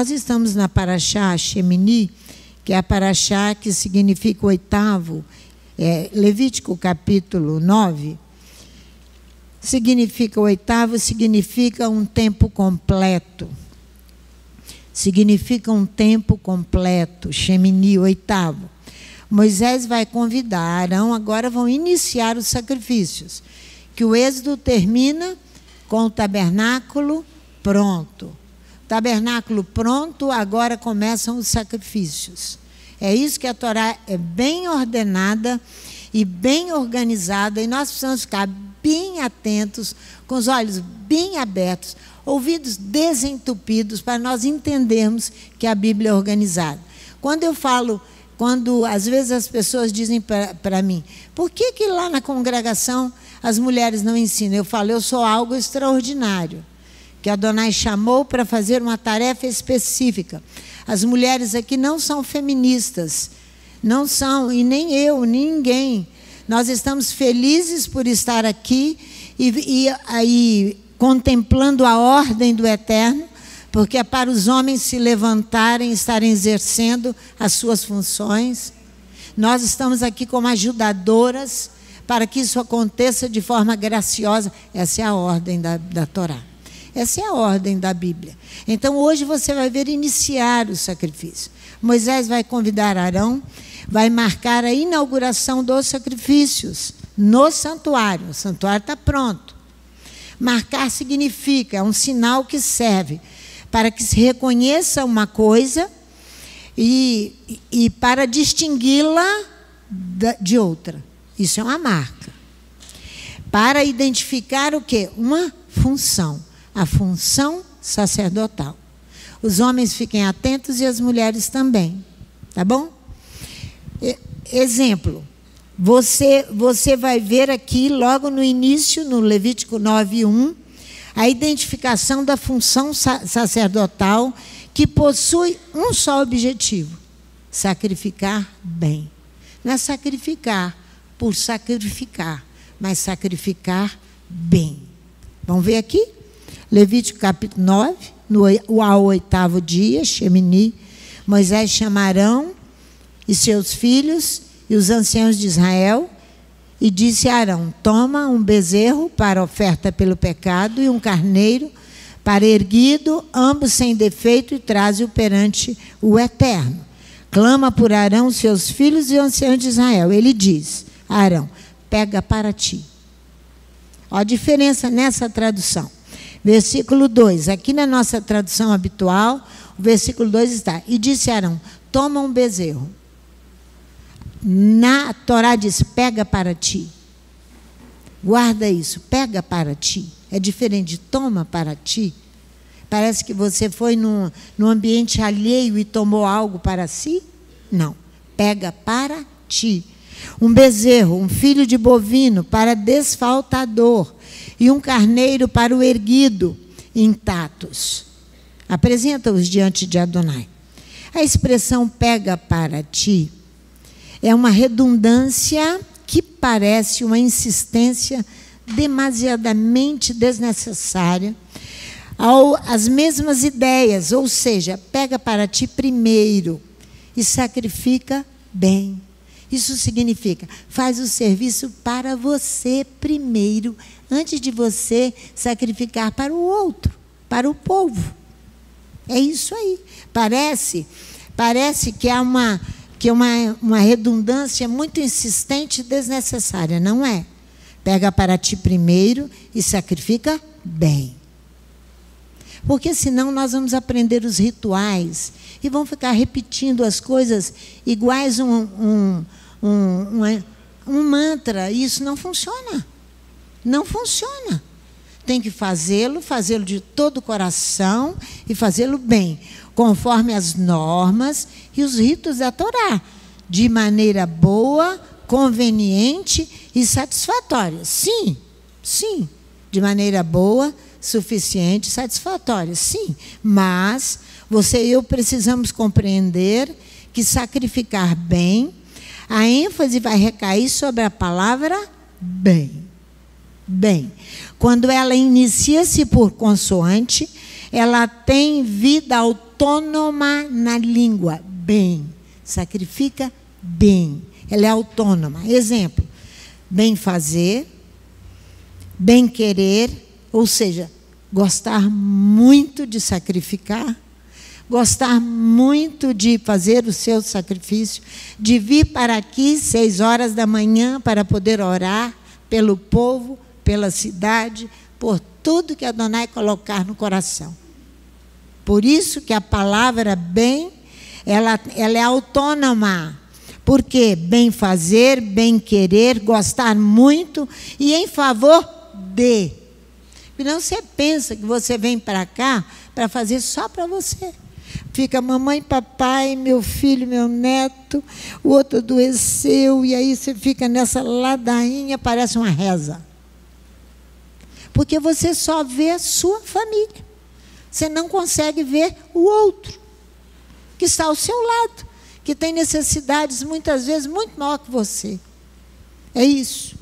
Nós estamos na Paraxá Shemini, que é a Paraxá que significa o oitavo, Levítico capítulo 9, significa o oitavo, significa um tempo completo. Significa um tempo completo, Shemini, oitavo. Moisés vai convidar Arão, agora vão iniciar os sacrifícios, que o êxodo termina com o tabernáculo pronto. Tabernáculo pronto, agora começam os sacrifícios. É isso que a Torá é bem ordenada e bem organizada, e nós precisamos ficar bem atentos, com os olhos bem abertos, ouvidos desentupidos, para nós entendermos que a Bíblia é organizada. Quando às vezes as pessoas dizem para mim, por que lá na congregação as mulheres não ensinam? Eu falo, eu sou algo extraordinário, que Adonai chamou para fazer uma tarefa específica. As mulheres aqui não são feministas, não são, e nem eu, ninguém. Nós estamos felizes por estar aqui e contemplando a ordem do Eterno, porque é para os homens se levantarem, estarem exercendo as suas funções. Nós estamos aqui como ajudadoras para que isso aconteça de forma graciosa. Essa é a ordem da Torá. Essa é a ordem da Bíblia. Então, hoje você vai ver iniciar o sacrifício. Moisés vai convidar Arão, vai marcar a inauguração dos sacrifícios no santuário. O santuário está pronto. Marcar significa, é um sinal que serve para que se reconheça uma coisa e para distingui-la de outra. Isso é uma marca. Para identificar o quê? Uma função. A função sacerdotal. Os homens fiquem atentos e as mulheres também. Tá bom? Exemplo. Você vai ver aqui, logo no início, no Levítico 9:1, a identificação da função sacerdotal que possui um só objetivo: sacrificar bem. Não é sacrificar por sacrificar, mas sacrificar bem. Vamos ver aqui? Levítico capítulo 9, ao oitavo dia, Shemini, Moisés chama Arão e seus filhos e os anciãos de Israel, e disse a Arão: toma um bezerro para oferta pelo pecado e um carneiro para erguido, ambos sem defeito, e traze-o perante o Eterno. Clama por Arão, seus filhos e os anciãos de Israel. Ele diz a Arão: pega para ti. Olha a diferença nessa tradução. Versículo 2, aqui na nossa tradução habitual, o versículo 2 está: e disse a Arão: toma um bezerro. Na Torá diz: pega para ti. Guarda isso, pega para ti. É diferente de toma para ti. Parece que você foi num ambiente alheio e tomou algo para si. Não, pega para ti. Um bezerro, um filho de bovino para desfaltador e um carneiro para o erguido, intactos. Apresenta-os diante de Adonai. A expressão pega para ti é uma redundância que parece uma insistência demasiadamente desnecessária às mesmas ideias, ou seja, pega para ti primeiro e sacrifica bem. Isso significa, faz o serviço para você primeiro, antes de você sacrificar para o outro, para o povo. É isso aí. Parece que há uma redundância muito insistente e desnecessária, não é? Pega para ti primeiro e sacrifica bem. Porque senão nós vamos aprender os rituais e vamos ficar repetindo as coisas iguais um mantra. E isso não funciona. Não funciona. Tem que fazê-lo de todo o coração e fazê-lo bem, conforme as normas e os ritos da Torá, de maneira boa, conveniente e satisfatória. Sim, sim, de maneira boa, suficiente, satisfatória, sim. Mas você e eu precisamos compreender que sacrificar bem, a ênfase vai recair sobre a palavra bem. Bem, quando ela inicia-se por consoante, ela tem vida autônoma autônoma na língua, bem. Sacrifica bem. Ela é autônoma. Exemplo, bem fazer, bem querer, ou seja, gostar muito de sacrificar, gostar muito de fazer o seu sacrifício, de vir para aqui 6 horas da manhã para poder orar pelo povo, pela cidade, por tudo que Adonai colocar no coração. Por isso que a palavra bem, ela é autônoma. Porque bem fazer, bem querer, gostar muito e em favor de. Não você pensa que você vem para cá para fazer só para você. Fica mamãe, papai, meu filho, meu neto, o outro adoeceu, e aí você fica nessa ladainha, parece uma reza. Porque você só vê a sua família. Você não consegue ver o outro, que está ao seu lado, que tem necessidades, muitas vezes, muito maior que você. É isso.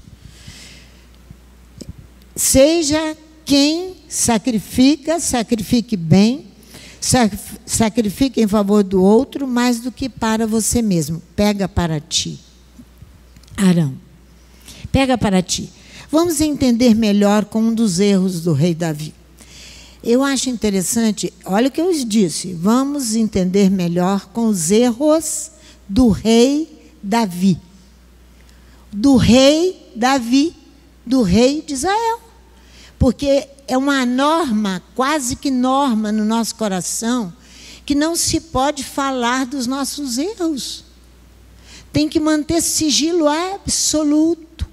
Seja quem sacrifica, sacrifique bem, sacrifique em favor do outro, mais do que para você mesmo. Pega para ti. Arão, pega para ti. Vamos entender melhor com um dos erros do rei Davi. Eu acho interessante, olha o que eu disse, vamos entender melhor com os erros do rei Davi. Do rei Davi, do rei de Israel. Porque é uma norma, quase que norma no nosso coração, que não se pode falar dos nossos erros. Tem que manter sigilo absoluto.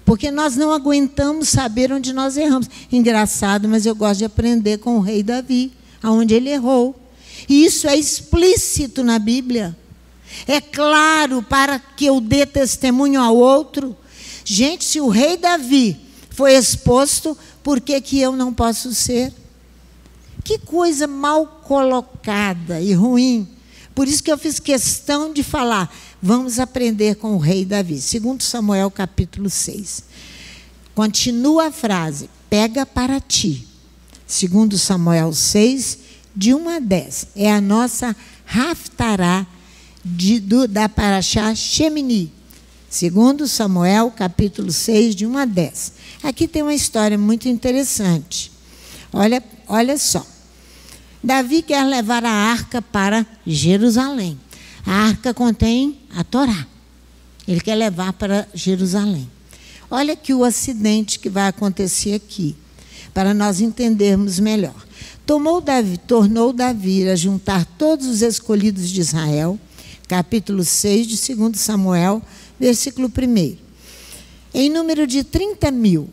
Porque nós não aguentamos saber onde nós erramos. Engraçado, mas eu gosto de aprender com o rei Davi, aonde ele errou. E isso é explícito na Bíblia. É claro para que eu dê testemunho ao outro. Gente, se o rei Davi foi exposto, por que que eu não posso ser? Que coisa mal colocada e ruim. Por isso que eu fiz questão de falar. Vamos aprender com o rei Davi. 2 Samuel, capítulo 6. Continua a frase, pega para ti. 2 Samuel 6, de 1 a 10. É a nossa Haftará da Parashá Shemini. 2 Samuel, capítulo 6, de 1 a 10. Aqui tem uma história muito interessante. Olha só. Davi quer levar a arca para Jerusalém. A arca contém a Torá. Ele quer levar para Jerusalém. Olha aqui o acidente que vai acontecer aqui, para nós entendermos melhor. Tornou Davi a juntar todos os escolhidos de Israel, capítulo 6 de 2 Samuel, versículo 1. Em número de 30.000.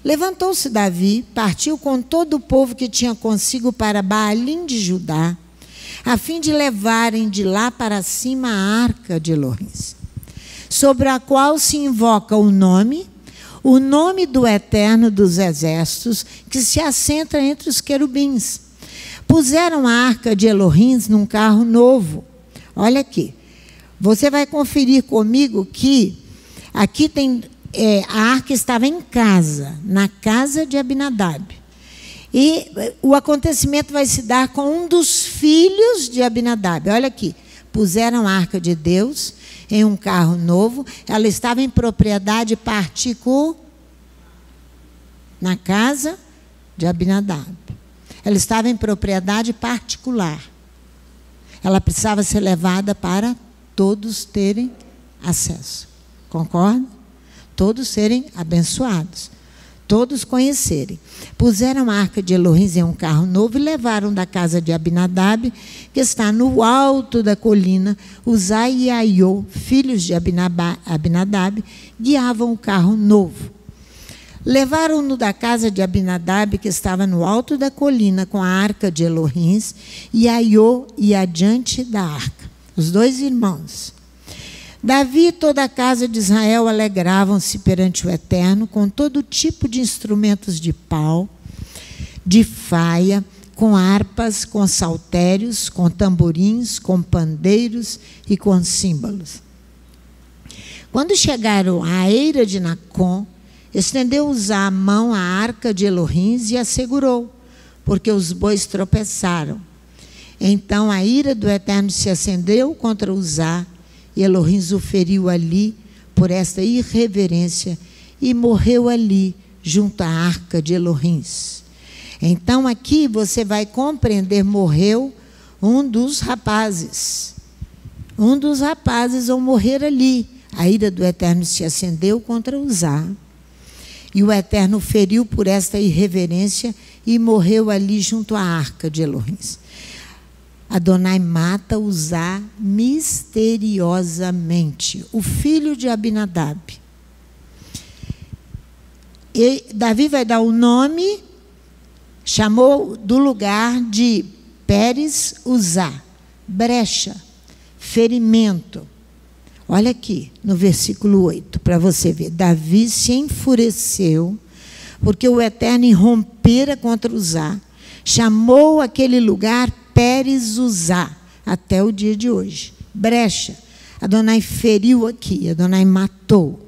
Levantou-se Davi, partiu com todo o povo que tinha consigo para Baalim de Judá, a fim de levarem de lá para cima a arca de Elohim, sobre a qual se invoca o nome do Eterno dos Exércitos, que se assenta entre os querubins. Puseram a arca de Elohim num carro novo. Olha aqui, você vai conferir comigo que aqui tem, a arca estava em casa, na casa de Abinadab. E o acontecimento vai se dar com um dos filhos de Abinadab. Olha aqui, puseram a arca de Deus em um carro novo. Ela estava em propriedade particular, na casa de Abinadab. Ela estava em propriedade particular. Ela precisava ser levada para todos terem acesso. Concorda? Todos serem abençoados. Todos conhecerem. Puseram a arca de Elohim em um carro novo e levaram da casa de Abinadab, que está no alto da colina. Uzai e Aiô, filhos de Abinadab, guiavam o carro novo. Levaram-no da casa de Abinadab, que estava no alto da colina, com a arca de Elohim, e Aiô ia adiante da arca. Os 2 irmãos. Davi e toda a casa de Israel alegravam-se perante o Eterno com todo tipo de instrumentos de pau, de faia, com harpas, com saltérios, com tamborins, com pandeiros e com símbolos. Quando chegaram à eira de Nacon, estendeu Uzá a mão à arca de Elohim e a segurou, porque os bois tropeçaram. Então a ira do Eterno se acendeu contra Uzá, e Elohim o feriu ali por esta irreverência, e morreu ali, junto à arca de Elohim. Então aqui você vai compreender, morreu um dos rapazes. Um dos rapazes ao morrer ali. A ira do Eterno se acendeu contra Uzá, e o Eterno feriu por esta irreverência, e morreu ali junto à arca de Elohim. Adonai mata Uzá misteriosamente, o filho de Abinadab. E Davi vai dar o nome, chamou do lugar de Pérez Uzá, brecha, ferimento. Olha aqui no versículo 8, para você ver. Davi se enfureceu, porque o Eterno irrompera contra Uzá, chamou aquele lugar Pérez Uzá, até o dia de hoje. Brecha. Adonai feriu aqui, Adonai matou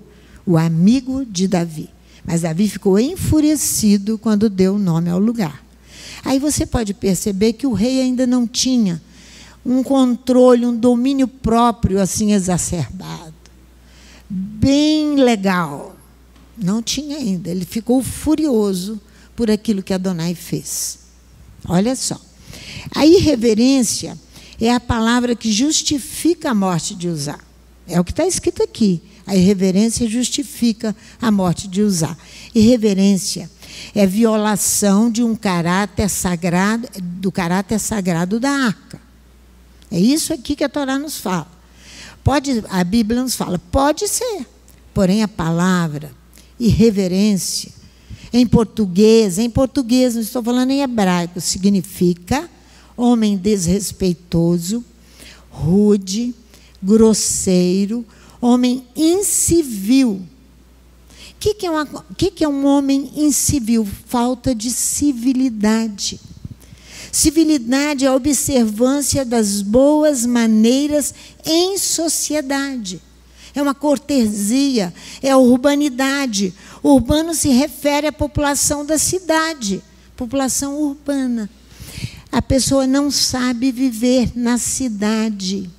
o amigo de Davi. Mas Davi ficou enfurecido quando deu o nome ao lugar. Aí você pode perceber que o rei ainda não tinha um controle, um domínio próprio assim exacerbado. Bem legal. Não tinha ainda. Ele ficou furioso por aquilo que Adonai fez. Olha só. A irreverência é a palavra que justifica a morte de Uzá. É o que está escrito aqui. A irreverência justifica a morte de Uzá. Irreverência é violação de um caráter sagrado, do caráter sagrado da arca. É isso aqui que a Torá nos fala. A Bíblia nos fala, pode ser. Porém, a palavra irreverência, em português, não estou falando em hebraico, significa homem desrespeitoso, rude, grosseiro, homem incivil. O que é um homem incivil? Falta de civilidade. Civilidade é a observância das boas maneiras em sociedade. É uma cortesia, é a urbanidade. O urbano se refere à população da cidade, população urbana. A pessoa não sabe viver na cidade.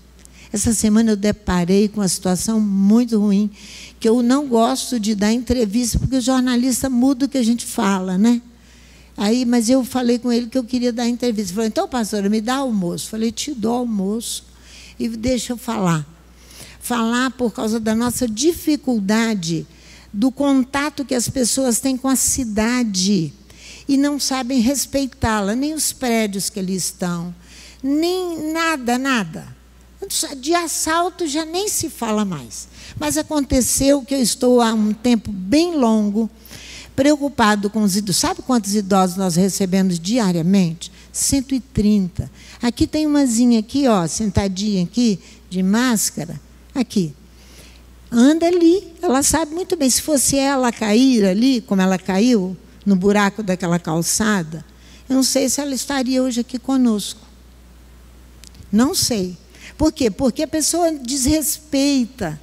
Essa semana eu deparei com uma situação muito ruim, que eu não gosto de dar entrevista, porque o jornalista muda o que a gente fala, né? Aí, mas eu falei com ele que eu queria dar entrevista. Ele falou, então, pastora, me dá almoço. Falei, te dou almoço e deixa eu falar. Falar por causa da nossa dificuldade, do contato que as pessoas têm com a cidade e não sabem respeitá-la, nem os prédios que ali estão, nem nada. De assalto já nem se fala mais. Mas aconteceu que eu estou há um tempo bem longo preocupado com os idosos. Sabe quantos idosos nós recebemos diariamente? 130. Aqui tem umazinha aqui, ó, sentadinha aqui, de máscara. Aqui. Anda ali. Ela sabe muito bem. Se fosse ela cair ali, como ela caiu, no buraco daquela calçada, eu não sei se ela estaria hoje aqui conosco. Não sei. Por quê? Porque a pessoa desrespeita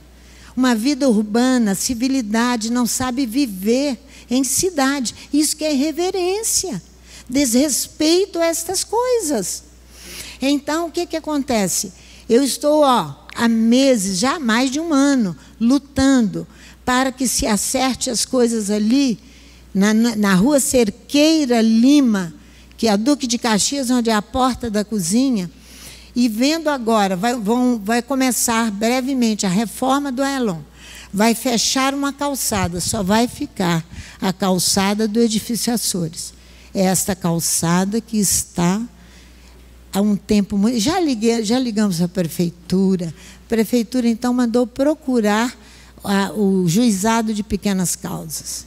uma vida urbana, civilidade, não sabe viver em cidade. Isso que é irreverência, desrespeito a estas coisas. Então, o que acontece? Eu estou há meses, já há mais de um ano, lutando para que se acerte as coisas ali, na rua Cerqueira Lima, que é a Duque de Caxias, onde é a porta da cozinha, e vendo agora, vai começar brevemente a reforma do Aelon. Vai fechar uma calçada, só vai ficar a calçada do edifício Açores. É esta calçada que está há um tempo muito... Já ligamos à prefeitura. A prefeitura, então, mandou procurar o juizado de pequenas causas.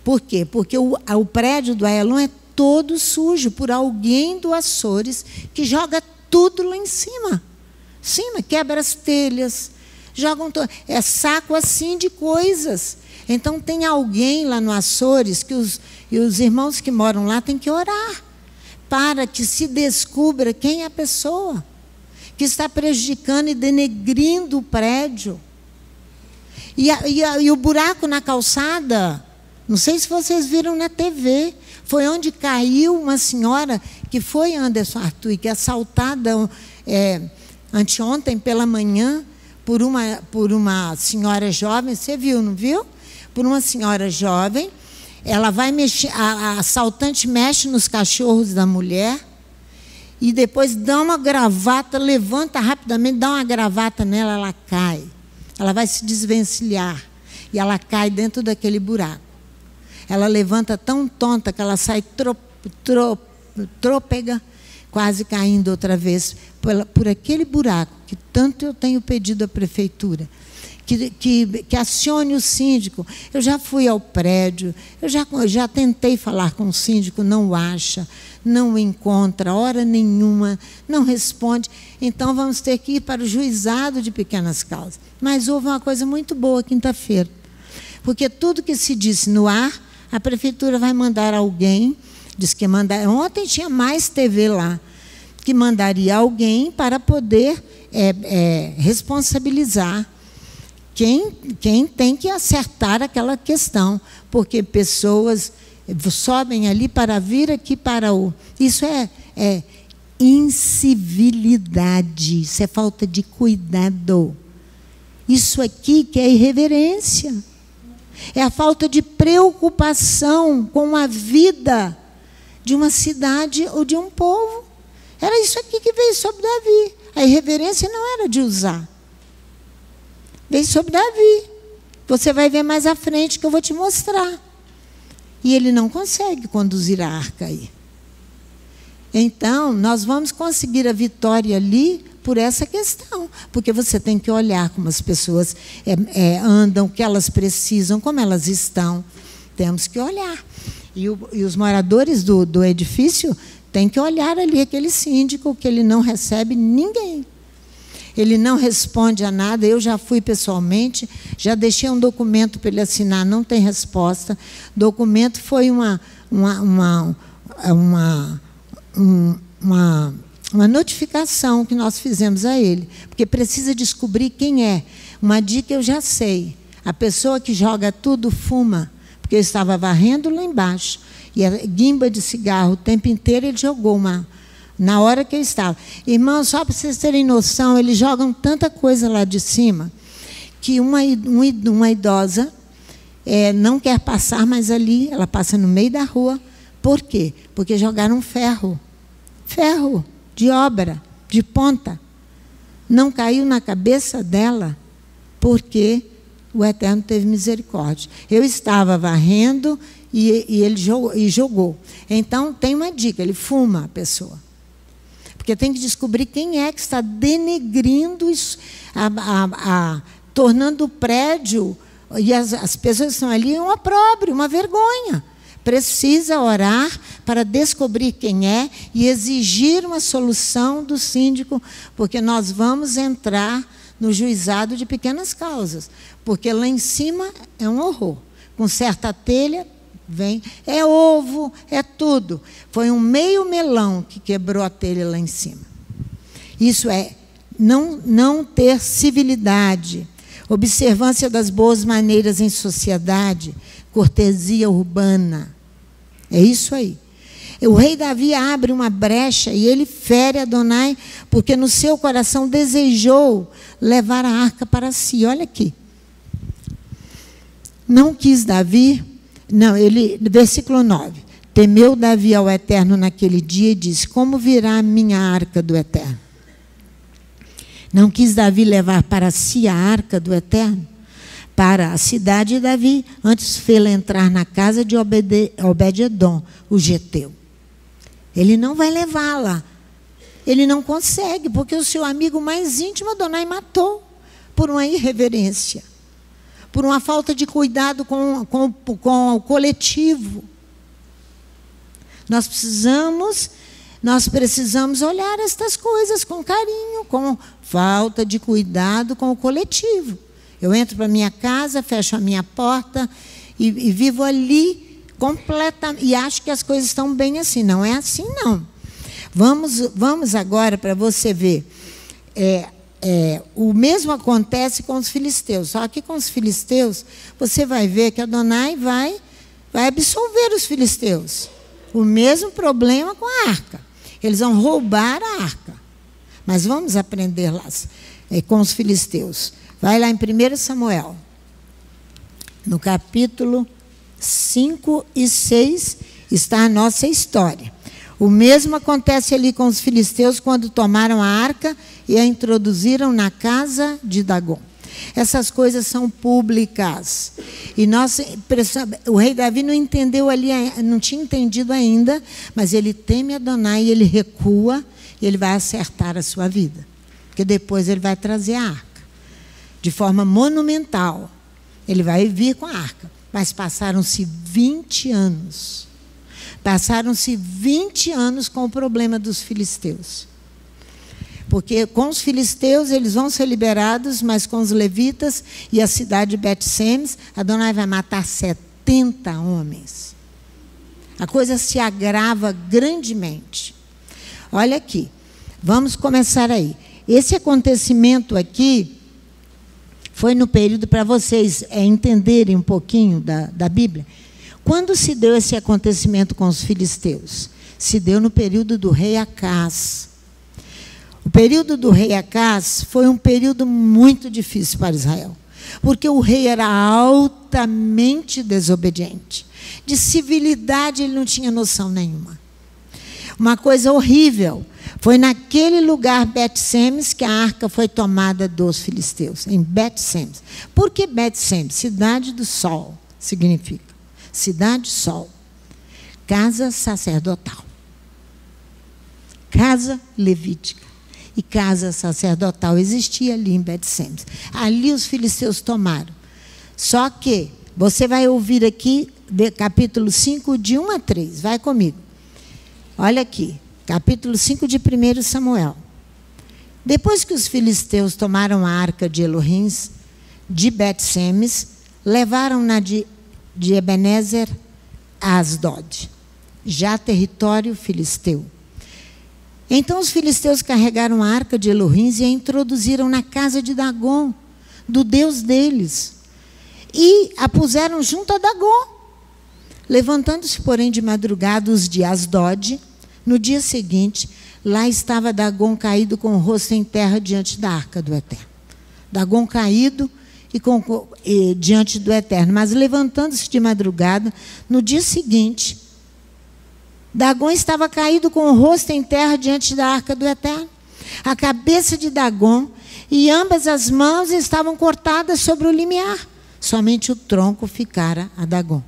Por quê? Porque o prédio do Aelon é todo sujo por alguém do Açores que joga tudo lá em cima. Quebra as telhas, jogam é saco assim de coisas. Então tem alguém lá no Açores que os irmãos que moram lá têm que orar para que se descubra quem é a pessoa que está prejudicando e denegrindo o prédio. E o buraco na calçada Não sei se vocês viram na TV. Foi onde caiu uma senhora que foi Anderson Arthur, que é assaltada anteontem pela manhã por uma senhora jovem. Você viu, não viu? Por uma senhora jovem. Ela vai mexer, a assaltante mexe nos cachorros da mulher e depois dá uma gravata, levanta rapidamente, dá uma gravata nela, ela cai. Ela vai se desvencilhar e ela cai dentro daquele buraco. Ela levanta tão tonta que ela sai trôpega, quase caindo outra vez por aquele buraco que tanto eu tenho pedido à prefeitura. Que acione o síndico. Eu já fui ao prédio, eu já tentei falar com o síndico, não o acha, não o encontra, hora nenhuma, não responde. Então vamos ter que ir para o juizado de pequenas causas. Mas houve uma coisa muito boa quinta-feira, porque tudo que se disse no ar, a prefeitura vai mandar alguém, diz que mandar. Ontem tinha mais TV lá, que mandaria alguém para poder responsabilizar quem tem que acertar aquela questão, porque pessoas sobem ali para vir aqui para o... Isso é incivilidade, isso é falta de cuidado. Isso aqui que é irreverência. É a falta de preocupação com a vida de uma cidade ou de um povo. Era isso aqui que veio sobre Davi. A irreverência não era de usar. Veio sobre Davi. Você vai ver mais à frente que eu vou te mostrar. E ele não consegue conduzir a arca aí. Então, nós vamos conseguir a vitória ali por essa questão. Porque você tem que olhar como as pessoas andam, o que elas precisam, como elas estão. Temos que olhar. E os moradores do edifício têm que olhar ali aquele síndico, que ele não recebe ninguém. Ele não responde a nada. Eu já fui pessoalmente, já deixei um documento para ele assinar, não tem resposta. O documento foi uma notificação que nós fizemos a ele, porque precisa descobrir quem é. Uma dica eu já sei: a pessoa que joga tudo fuma, porque eu estava varrendo lá embaixo, e a guimba de cigarro o tempo inteiro ele jogou na hora que eu estava. Irmãos, só para vocês terem noção, eles jogam tanta coisa lá de cima, que uma idosa não quer passar mais ali, ela passa no meio da rua. Por quê? Porque jogaram ferro de obra, de ponta. Não caiu na cabeça dela, porque o Eterno teve misericórdia. Eu estava varrendo e ele jogou. Então, tem uma dica: ele fuma, a pessoa. Porque tem que descobrir quem é que está denegrindo isso, tornando o prédio e as pessoas que estão ali um opróbrio, uma vergonha. Precisa orar para descobrir quem é e exigir uma solução do síndico, porque nós vamos entrar no juizado de pequenas causas, porque lá em cima é um horror. Com certa telha, vem, é ovo, é tudo. Foi um meio melão que quebrou a telha lá em cima. Isso é não ter civilidade, observância das boas maneiras em sociedade, cortesia urbana. É isso aí. O rei Davi abre uma brecha e ele fere Adonai, porque no seu coração desejou levar a arca para si. Olha aqui. Não quis Davi, versículo 9. Temeu Davi ao Eterno naquele dia e disse: como virá a minha arca do Eterno? Não quis Davi levar para si a arca do Eterno para a cidade de Davi, antes fê-la entrar na casa de Obed-edom, o geteu. Ele não vai levá-la. Ele não consegue, porque o seu amigo mais íntimo, Adonai, matou por uma irreverência, por uma falta de cuidado com o coletivo. Nós precisamos olhar estas coisas com carinho, com falta de cuidado com o coletivo. Eu entro para a minha casa, fecho a minha porta e vivo ali completamente, e acho que as coisas estão bem assim. Não é assim, não. Vamos agora para você ver. O mesmo acontece com os filisteus. Só que com os filisteus, você vai ver que Adonai vai vai absolver os filisteus. O mesmo problema com a arca. Eles vão roubar a arca. Mas vamos aprender lá com os filisteus. Vai lá em 1 Samuel, no capítulo 5 e 6, está a nossa história. O mesmo acontece ali com os filisteus quando tomaram a arca e a introduziram na casa de Dagom. Essas coisas são públicas. E o rei Davi não entendeu ali, não tinha entendido ainda, mas ele teme Adonai e ele recua e ele vai acertar a sua vida. Porque depois ele vai trazer a arca. De forma monumental. Ele vai vir com a arca. Mas passaram-se 20 anos. Passaram-se 20 anos com o problema dos filisteus. Porque com os filisteus eles vão ser liberados, mas com os levitas e a cidade de Bet-Semes, Adonai vai matar 70 homens. A coisa se agrava grandemente. Olha aqui, vamos começar aí. Esse acontecimento aqui foi no período, para vocês entenderem um pouquinho da Bíblia. Quando se deu esse acontecimento com os filisteus? Se deu no período do rei Acás. O período do rei Acás foi um período muito difícil para Israel, porque o rei era altamente desobediente. De civilidade ele não tinha noção nenhuma. Uma coisa horrível. Foi naquele lugar, Bet-Semes, que a arca foi tomada dos filisteus, em Bet-Semes. Por que Bet-Semes? Cidade do sol, significa. Cidade sol. Casa sacerdotal. Casa levítica. E casa sacerdotal existia ali em Bet-Semes. Ali os filisteus tomaram. Só que, você vai ouvir aqui, capítulo 5, de 1 a 3. Vai comigo. Olha aqui. Capítulo 5 de 1 Samuel. Depois que os filisteus tomaram a arca de Elohim, de Bet-Semes, levaram-na de Ebenezer a Asdod, já território filisteu. Então os filisteus carregaram a arca de Elohim e a introduziram na casa de Dagom, do Deus deles, e a puseram junto a Dagom. Levantando-se, porém, de madrugada os de Asdod, no dia seguinte, lá estava Dagom caído com o rosto em terra diante da arca do Eterno. Dagom caído diante do Eterno. Mas levantando-se de madrugada, no dia seguinte, Dagom estava caído com o rosto em terra diante da arca do Eterno. A cabeça de Dagom e ambas as mãos estavam cortadas sobre o limiar. Somente o tronco ficara a Dagom.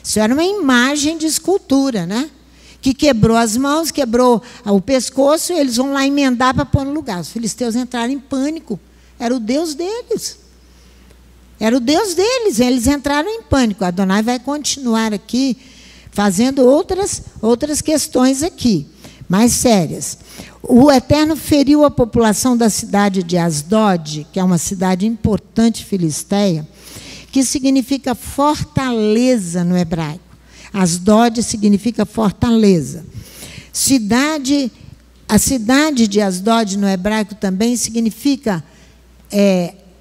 Isso era uma imagem de escultura, né? Que quebrou as mãos, quebrou o pescoço, e eles vão lá emendar para pôr no lugar. Os filisteus entraram em pânico. Era o Deus deles. Era o Deus deles. Eles entraram em pânico. Adonai vai continuar aqui, fazendo outras questões aqui, mais sérias. O Eterno feriu a população da cidade de Asdod, que é uma cidade importante filisteia, que significa fortaleza no hebraico. Asdod significa fortaleza. A cidade de Asdod no hebraico também significa,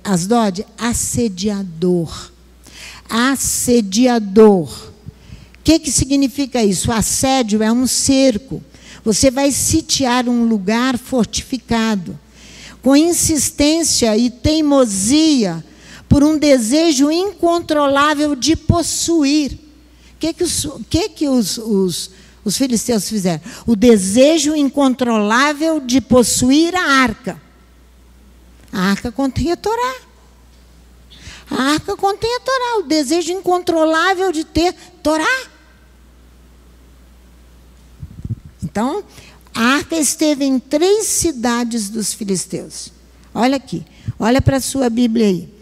Asdod, assediador. Assediador. O que significa isso? Assédio é um cerco. Você vai sitiar um lugar fortificado, com insistência e teimosia, por um desejo incontrolável de possuir. O que os filisteus fizeram? O desejo incontrolável de possuir a arca. A arca contém a Torá. A arca contém a Torá. O desejo incontrolável de ter Torá. Então, a arca esteve em 3 cidades dos filisteus. Olha aqui. Olha para a sua Bíblia aí.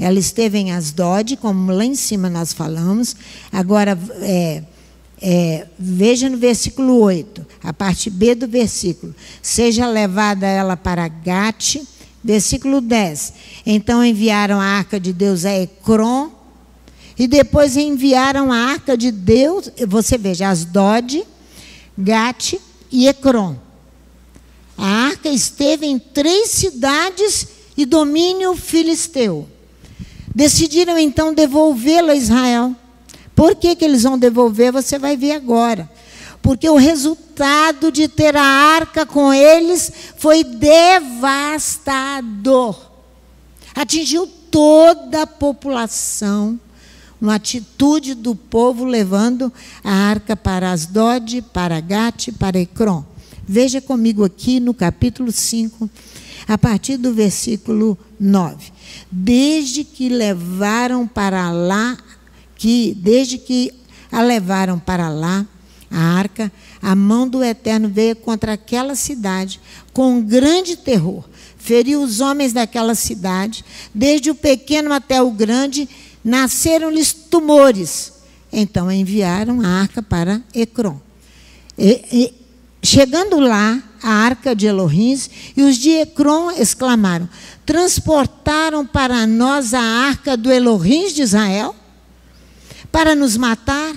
Ela esteve em Asdod, como lá em cima nós falamos. Agora, veja no versículo 8, a parte B do versículo. Seja levada ela para Gate. Versículo 10. Então enviaram a arca de Deus a Ecrom. E depois enviaram a arca de Deus. Você veja, Asdod, Gate e Ecrom. A arca esteve em 3 cidades e domínio filisteu. Decidiram então devolvê-la a Israel, Por que eles vão devolver? Você vai ver agora. Porque o resultado de ter a arca com eles foi devastador. Atingiu toda a população. Uma atitude do povo levando a arca para Asdod, para Gate, para Ecrom. Veja comigo aqui no capítulo 5, a partir do versículo 9. Desde que a levaram para lá, a arca, a mão do Eterno veio contra aquela cidade com grande terror. Feriu os homens daquela cidade, desde o pequeno até o grande, nasceram-lhes tumores. Então enviaram a arca para Ecrom. Chegando lá, a arca de Elohim, e os de Ecrom exclamaram: transportaram para nós a arca do Elohim de Israel para nos matar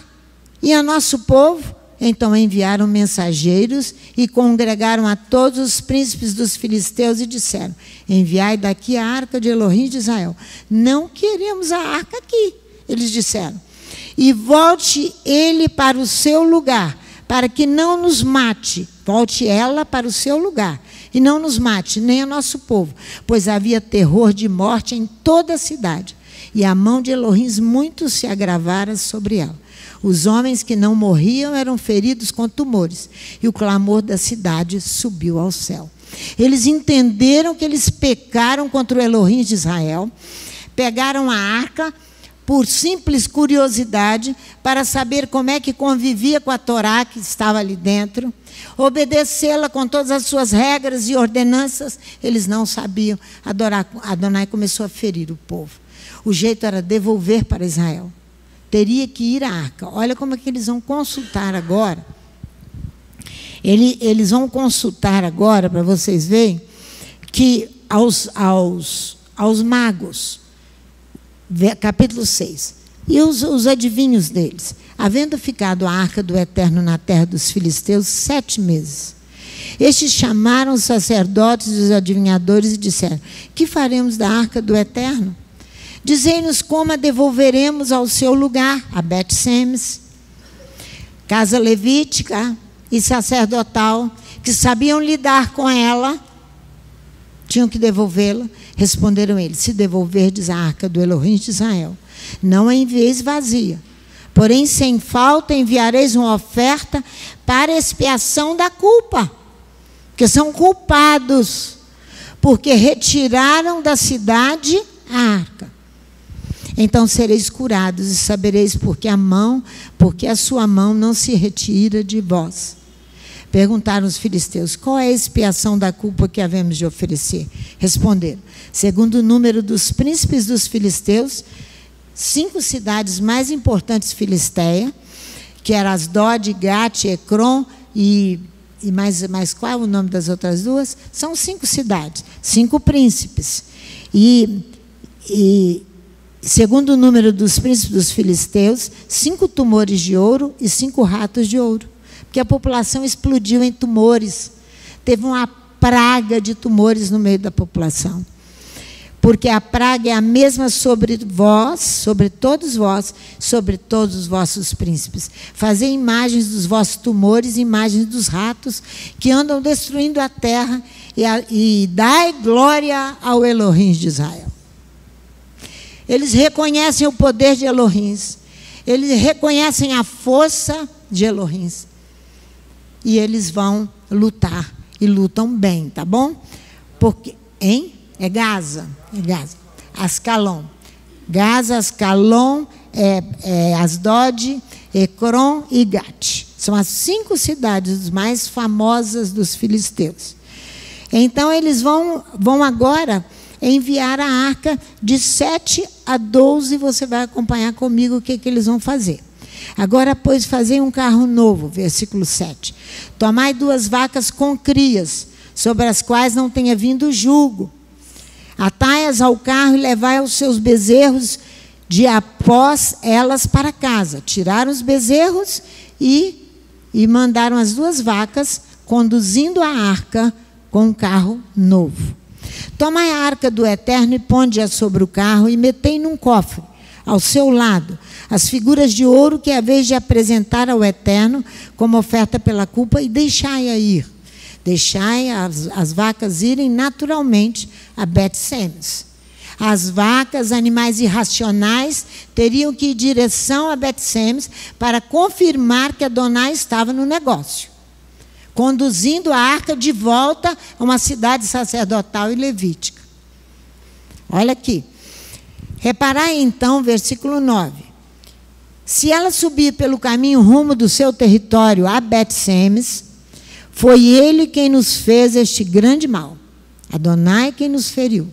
e a nosso povo? Então enviaram mensageiros e congregaram a todos os príncipes dos filisteus e disseram: enviai daqui a arca de Elohim de Israel. Não queremos a arca aqui, eles disseram. E volte ele para o seu lugar, para que não nos mate. Volte ela para o seu lugar e não nos mate, nem a nosso povo, pois havia terror de morte em toda a cidade. E a mão de Elohim muito se agravara sobre ela. Os homens que não morriam eram feridos com tumores, e o clamor da cidade subiu ao céu. Eles entenderam que eles pecaram contra o Elohim de Israel, pegaram a arca por simples curiosidade, para saber como é que convivia com a Torá que estava ali dentro, obedecê-la com todas as suas regras e ordenanças. Eles não sabiam. Adonai começou a ferir o povo. O jeito era devolver para Israel. Teria que ir à arca. Olha como é que eles vão consultar agora. Eles vão consultar agora, para vocês verem, que aos magos, capítulo 6, e os adivinhos deles, havendo ficado a arca do Eterno na terra dos filisteus 7 meses, estes chamaram os sacerdotes e os adivinhadores e disseram: que faremos da arca do Eterno? Dizei-nos como a devolveremos ao seu lugar, a Bet-Semes, casa levítica e sacerdotal, que sabiam lidar com ela, tinham que devolvê-la. Responderam eles: se devolverdes a arca do Elohim de Israel, não a envieis vazia, porém sem falta enviareis uma oferta para expiação da culpa, que são culpados, porque retiraram da cidade a arca. Então sereis curados e sabereis porque a sua mão não se retira de vós. Perguntaram os filisteus: qual é a expiação da culpa que havemos de oferecer? Responderam: segundo o número dos príncipes dos filisteus, 5 cidades mais importantes filisteia, que eram Asdod, Gate, Ecrom e mais qual é o nome das outras duas? São 5 cidades, 5 príncipes. E segundo o número dos príncipes dos filisteus, 5 tumores de ouro e 5 ratos de ouro. Porque a população explodiu em tumores. Teve uma praga de tumores no meio da população. Porque a praga é a mesma sobre vós, sobre todos os vossos príncipes. Fazei imagens dos vossos tumores, imagens dos ratos que andam destruindo a terra, e dai glória ao Elohim de Israel. Eles reconhecem o poder de Elohim, eles reconhecem a força de Elohim, e eles vão lutar, e lutam bem, tá bom? Porque, é Gaza, Ascalon. Gaza, Ascalon, Asdod, Ecrom e Gate. São as 5 cidades mais famosas dos filisteus. Então, eles vão agora enviar a arca de 7 a 12, você vai acompanhar comigo o que eles vão fazer. Agora, pois, fazei um carro novo, versículo 7. Tomai 2 vacas com crias, sobre as quais não tenha vindo julgo. Atai-as ao carro e levai os seus bezerros de após elas para casa. Tiraram os bezerros e mandaram as 2 vacas, conduzindo a arca com um carro novo. Tomai a arca do Eterno e ponde-a sobre o carro e metei num cofre, ao seu lado as figuras de ouro que é a vez de apresentar ao Eterno como oferta pela culpa, e deixai-a ir. Deixai as vacas irem naturalmente a Bet-Semes. As vacas, animais irracionais, teriam que ir em direção a Bet-Semes para confirmar que Adonai estava no negócio, conduzindo a arca de volta a uma cidade sacerdotal e levítica. Olha aqui. Reparai então, versículo 9. Se ela subir pelo caminho rumo do seu território a Bet-Semes, foi ele quem nos fez este grande mal. Adonai quem nos feriu.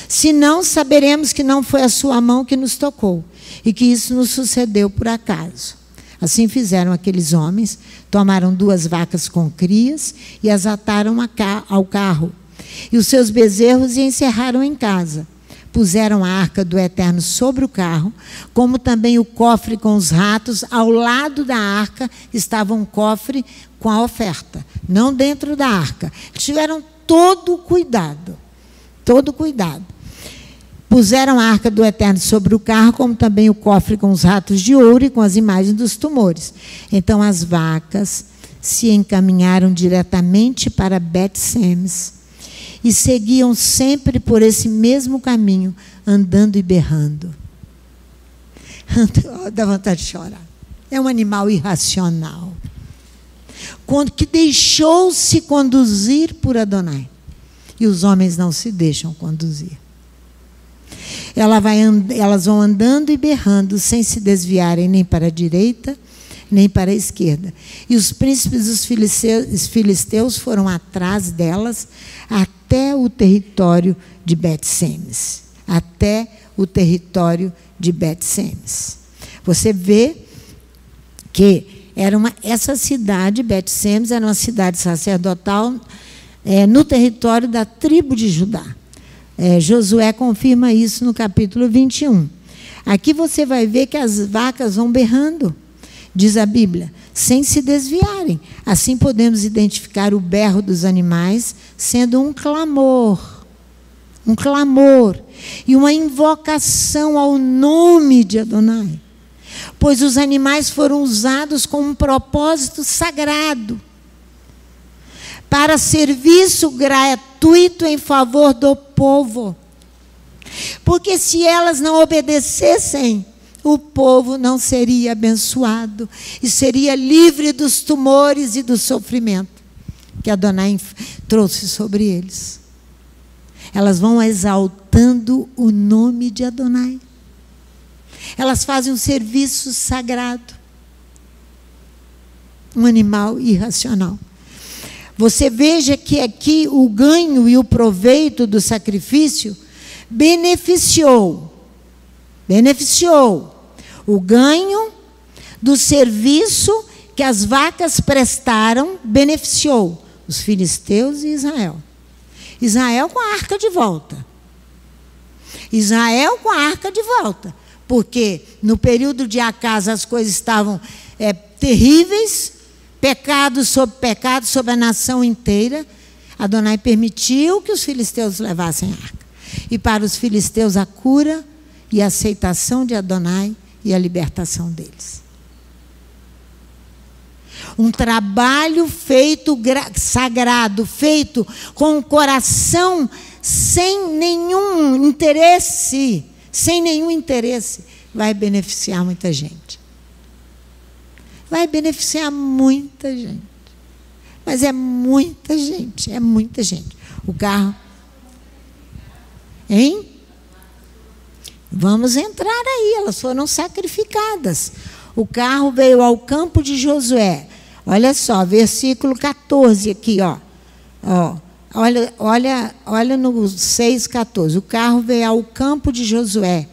Se não, saberemos que não foi a sua mão que nos tocou, e que isso nos sucedeu por acaso. Assim fizeram aqueles homens, tomaram 2 vacas com crias e as ataram ao carro, e os seus bezerros e encerraram em casa. Puseram a arca do Eterno sobre o carro, como também o cofre com os ratos. Ao lado da arca estava um cofre com a oferta, não dentro da arca. Eles tiveram todo o cuidado, todo o cuidado. Puseram a arca do Eterno sobre o carro, como também o cofre com os ratos de ouro e com as imagens dos tumores. Então as vacas se encaminharam diretamente para Bet-Semes e seguiam sempre por esse mesmo caminho, andando e berrando. Dá vontade de chorar. É um animal irracional, que deixou-se conduzir por Adonai. E os homens não se deixam conduzir. Elas vão andando e berrando, sem se desviarem nem para a direita, nem para a esquerda. E os príncipes dos filisteus foram atrás delas até o território de Bet-Semes. Até o território de Bet-Semes. Você vê que essa cidade, Bet-Semes, era uma cidade sacerdotal no território da tribo de Judá. Josué confirma isso no capítulo 21. Aqui você vai ver que as vacas vão berrando, diz a Bíblia, sem se desviarem. Assim podemos identificar o berro dos animais sendo um clamor e uma invocação ao nome de Adonai, pois os animais foram usados com um propósito sagrado, para serviço gratuito em favor do povo. Porque se elas não obedecessem, o povo não seria abençoado e seria livre dos tumores e do sofrimento que Adonai trouxe sobre eles. Elas vão exaltando o nome de Adonai. Elas fazem um serviço sagrado. Um animal irracional. Você veja que aqui o ganho e o proveito do sacrifício beneficiou o ganho do serviço que as vacas prestaram, beneficiou os filisteus e Israel. Israel com a arca de volta. Porque no período de Acas as coisas estavam terríveis, pecado sobre a nação inteira. Adonai permitiu que os filisteus levassem a arca. E para os filisteus a cura e a aceitação de Adonai e a libertação deles. Um trabalho feito sagrado, feito com o coração sem nenhum interesse, vai beneficiar muita gente. Vai beneficiar muita gente. Mas é muita gente. O carro. Hein? Vamos entrar aí. Elas foram sacrificadas. O carro veio ao campo de Josué. Olha só, versículo 14 aqui, ó. Olha no 6,14. O carro veio ao campo de Josué,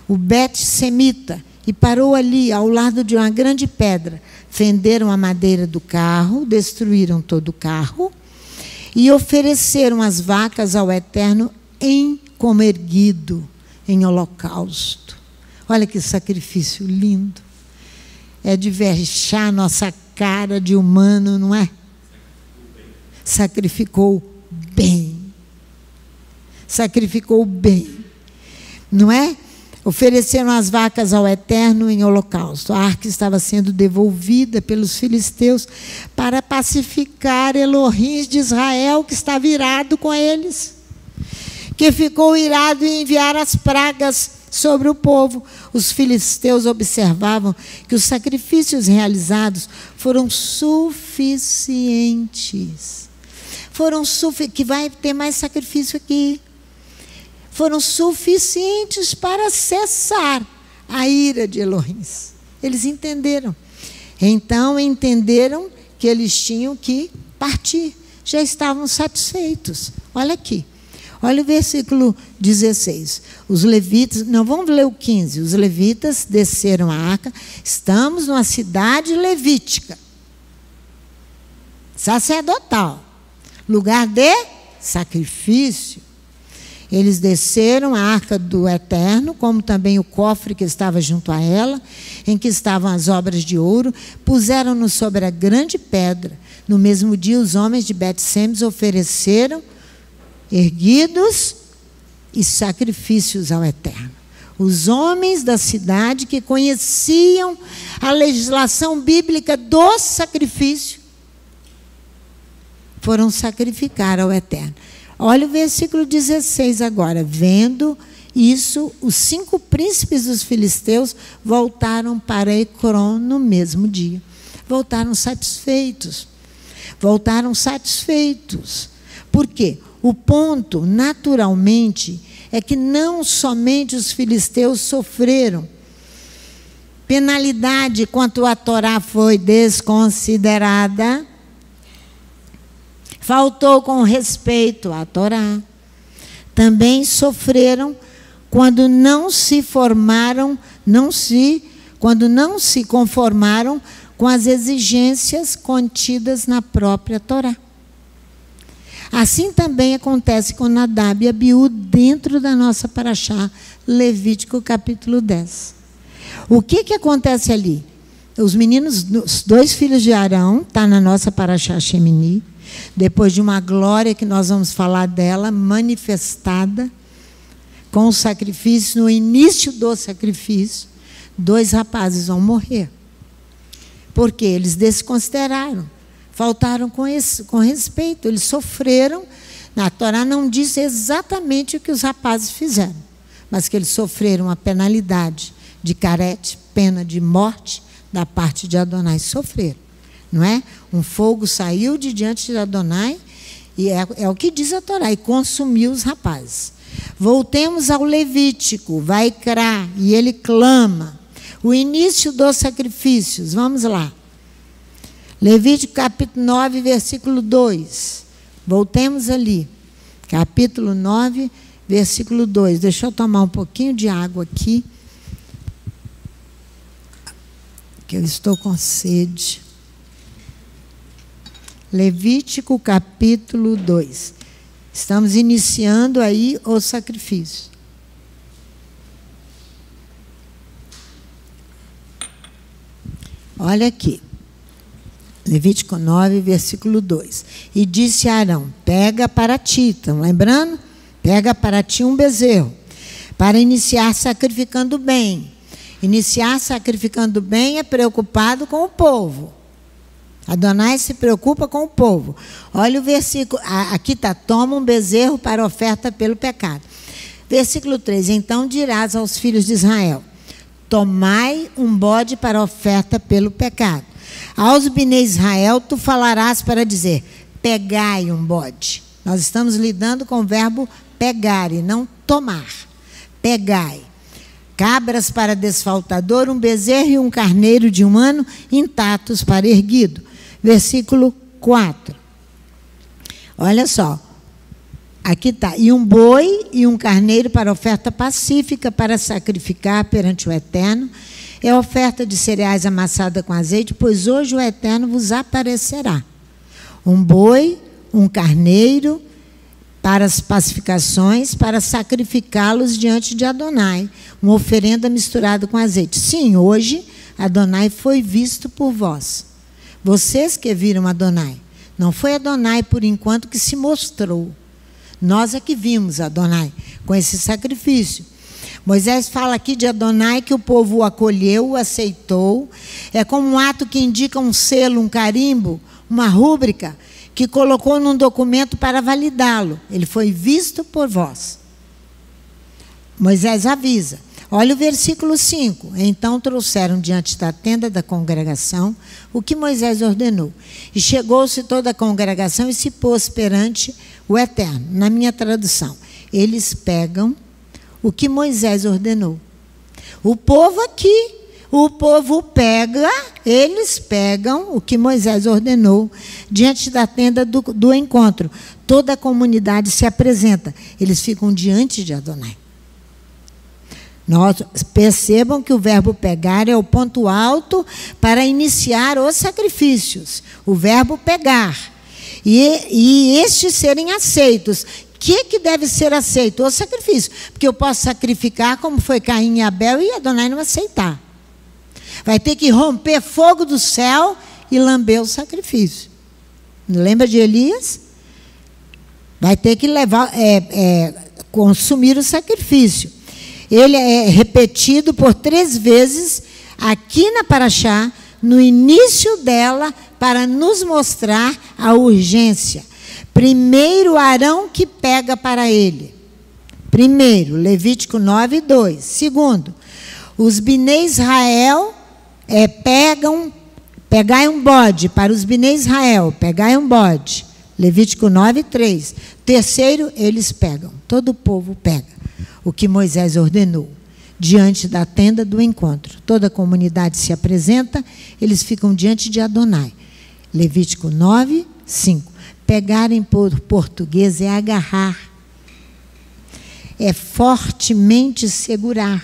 o Bet-Semita, e parou ali, ao lado de uma grande pedra. Fenderam a madeira do carro, destruíram todo o carro e ofereceram as vacas ao Eterno como erguido, em holocausto. Olha que sacrifício lindo. É de vexar nossa cara de humano, não é? Sacrificou bem. Não é? Ofereceram as vacas ao Eterno em holocausto. A arca estava sendo devolvida pelos filisteus para pacificar Elohim de Israel, que estava irado com eles, que ficou irado em enviar as pragas sobre o povo. Os filisteus observavam que os sacrifícios realizados foram suficientes. Que vai ter mais sacrifício aqui. Foram suficientes para cessar a ira de Elohim. Eles entenderam. Então entenderam que eles tinham que partir. Já estavam satisfeitos. Olha aqui. Olha o versículo 16. Os levitas, não, vamos ler o 15. Os levitas desceram a arca. Estamos numa cidade levítica, sacerdotal, lugar de sacrifício. Eles desceram a arca do Eterno, como também o cofre que estava junto a ela, em que estavam as obras de ouro, puseram-no sobre a grande pedra. No mesmo dia, os homens de Bet-Semes ofereceram erguidos e sacrifícios ao Eterno. Os homens da cidade que conheciam a legislação bíblica do sacrifício foram sacrificar ao Eterno. Olha o versículo 16 agora. Vendo isso, os 5 príncipes dos filisteus voltaram para Ecrom no mesmo dia. Voltaram satisfeitos. Voltaram satisfeitos. Por quê? O ponto, naturalmente, é que não somente os filisteus sofreram penalidade quanto a Torá foi desconsiderada, faltou com respeito à Torá. Também sofreram quando não se conformaram com as exigências contidas na própria Torá. Assim também acontece com Nadab e Abiú dentro da nossa paraxá, Levítico capítulo 10. O que acontece ali? Os meninos, os 2 filhos de Arão, está na nossa paraxá Shemini, depois de uma glória que nós vamos falar dela, manifestada com o sacrifício, no início do sacrifício, 2 rapazes vão morrer. Porque eles desconsideraram, faltaram com respeito, eles sofreram. A Torá não diz exatamente o que os rapazes fizeram, mas que eles sofreram a penalidade de carete, pena de morte, da parte de Adonai, sofreram. Não é? Um fogo saiu de diante de Adonai, e é o que diz a Torá, e consumiu os rapazes. Voltemos ao Levítico, Vaikra, e ele clama. O início dos sacrifícios, vamos lá. Levítico capítulo 9, versículo 2. Voltemos ali. Capítulo 9, versículo 2. Deixa eu tomar um pouquinho de água aqui, que eu estou com sede. Levítico capítulo 2. Estamos iniciando aí o sacrifício. Olha aqui. Levítico 9, versículo 2. E disse a Arão: pega para ti, estão lembrando? Pega para ti um bezerro, para iniciar sacrificando bem. Iniciar sacrificando bem é preocupado com o povo. Adonai se preocupa com o povo. Olha o versículo, aqui está: toma um bezerro para oferta pelo pecado. Versículo 3: então dirás aos filhos de Israel: tomai um bode para oferta pelo pecado. Aos Bnei Israel tu falarás para dizer: pegai um bode. Nós estamos lidando com o verbo pegar e não tomar. Pegai. Cabras para desfaltador, um bezerro e um carneiro de 1 ano, intactos para erguido. Versículo 4. Olha só. Aqui está: e um boi e um carneiro para oferta pacífica, para sacrificar perante o Eterno. É oferta de cereais amassada com azeite, pois hoje o Eterno vos aparecerá. Um boi, um carneiro para as pacificações, para sacrificá-los diante de Adonai. Uma oferenda misturada com azeite. Sim, hoje Adonai foi visto por vós. Vocês que viram Adonai. Não foi Adonai por enquanto que se mostrou. Nós é que vimos Adonai com esse sacrifício. Moisés fala aqui de Adonai, que o povo o acolheu, o aceitou. É como um ato que indica um selo, um carimbo, uma rúbrica, que colocou num documento para validá-lo. Ele foi visto por vós. Moisés avisa. Olha o versículo 5. Então trouxeram diante da tenda da congregação o que Moisés ordenou. E chegou-se toda a congregação e se pôs perante o Eterno. Na minha tradução, eles pegam o que Moisés ordenou. O povo aqui, o povo pega, eles pegam o que Moisés ordenou diante da tenda do encontro. Toda a comunidade se apresenta. Eles ficam diante de Adonai. Percebam que o verbo pegar é o ponto alto para iniciar os sacrifícios. O verbo pegar. E estes serem aceitos. O que deve ser aceito? O sacrifício. Porque eu posso sacrificar como foi Caim e Abel e Adonai não aceitar. Vai ter que romper fogo do céu e lamber o sacrifício. Lembra de Elias? Vai ter que consumir o sacrifício. Ele é repetido por 3 vezes aqui na Paraxá, no início dela, para nos mostrar a urgência. Primeiro, Arão que pega para ele. Primeiro, Levítico 9, 2. Segundo, os Bnei Israel pegai um bode. Para os Bnei Israel, pegai um bode. Levítico 9, 3. Terceiro, eles pegam. Todo o povo pega o que Moisés ordenou, diante da tenda do encontro. Toda a comunidade se apresenta, eles ficam diante de Adonai. Levítico 9, 5. Pegar em português é agarrar, é fortemente segurar,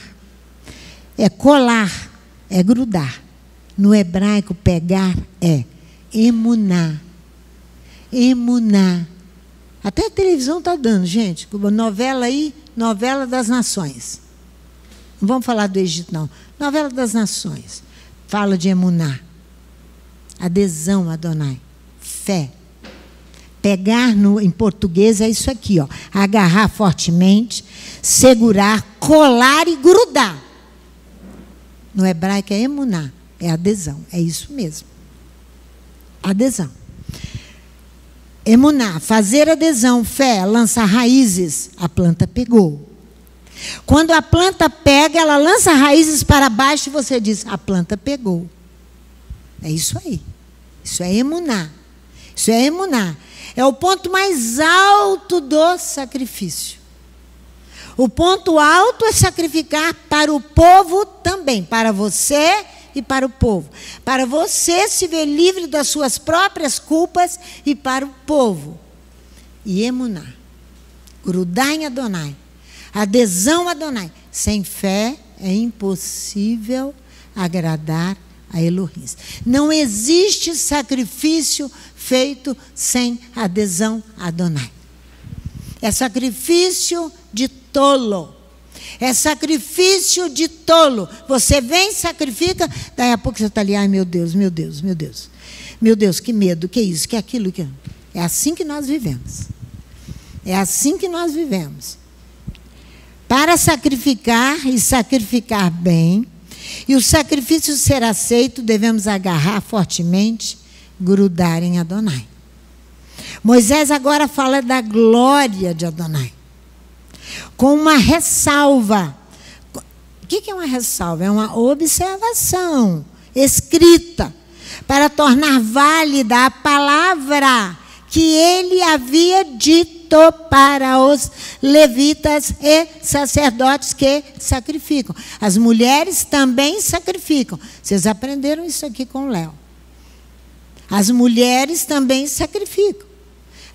é colar, é grudar. No hebraico, pegar é emuná. Emuná. Até a televisão está dando, gente. Novela aí, novela das nações. Não vamos falar do Egito, não. Novela das nações. Fala de emuná. Adesão a Adonai. Fé. Pegar em português é isso aqui, ó. Agarrar fortemente, segurar, colar e grudar. No hebraico é emuná. É adesão. É isso mesmo. Adesão. Emuná, fazer adesão, fé, lançar raízes. A planta pegou. Quando a planta pega, ela lança raízes para baixo e você diz, a planta pegou. É isso aí. Isso é emuná. Isso é emuná. É o ponto mais alto do sacrifício. O ponto alto é sacrificar para o povo também, para você e para o povo. Para você se ver livre das suas próprias culpas e para o povo. E emuná. Grudar em Adonai. Adesão a Adonai. Sem fé é impossível agradar a Elohim. Não existe sacrifício feito sem adesão a Adonai. É sacrifício de tolo. É sacrifício de tolo. Você vem, sacrifica, daí a pouco você está ali, ai meu Deus, meu Deus, meu Deus. Meu Deus, que medo, que isso, que aquilo. Que... É assim que nós vivemos. É assim que nós vivemos. Para sacrificar e sacrificar bem, e o sacrifício ser aceito, devemos agarrar fortemente, grudar em Adonai. Moisés agora fala da glória de Adonai. Com uma ressalva. O que é uma ressalva? É uma observação escrita para tornar válida a palavra que ele havia dito para os levitas e sacerdotes que sacrificam. As mulheres também sacrificam. Vocês aprenderam isso aqui com o Léo. As mulheres também sacrificam.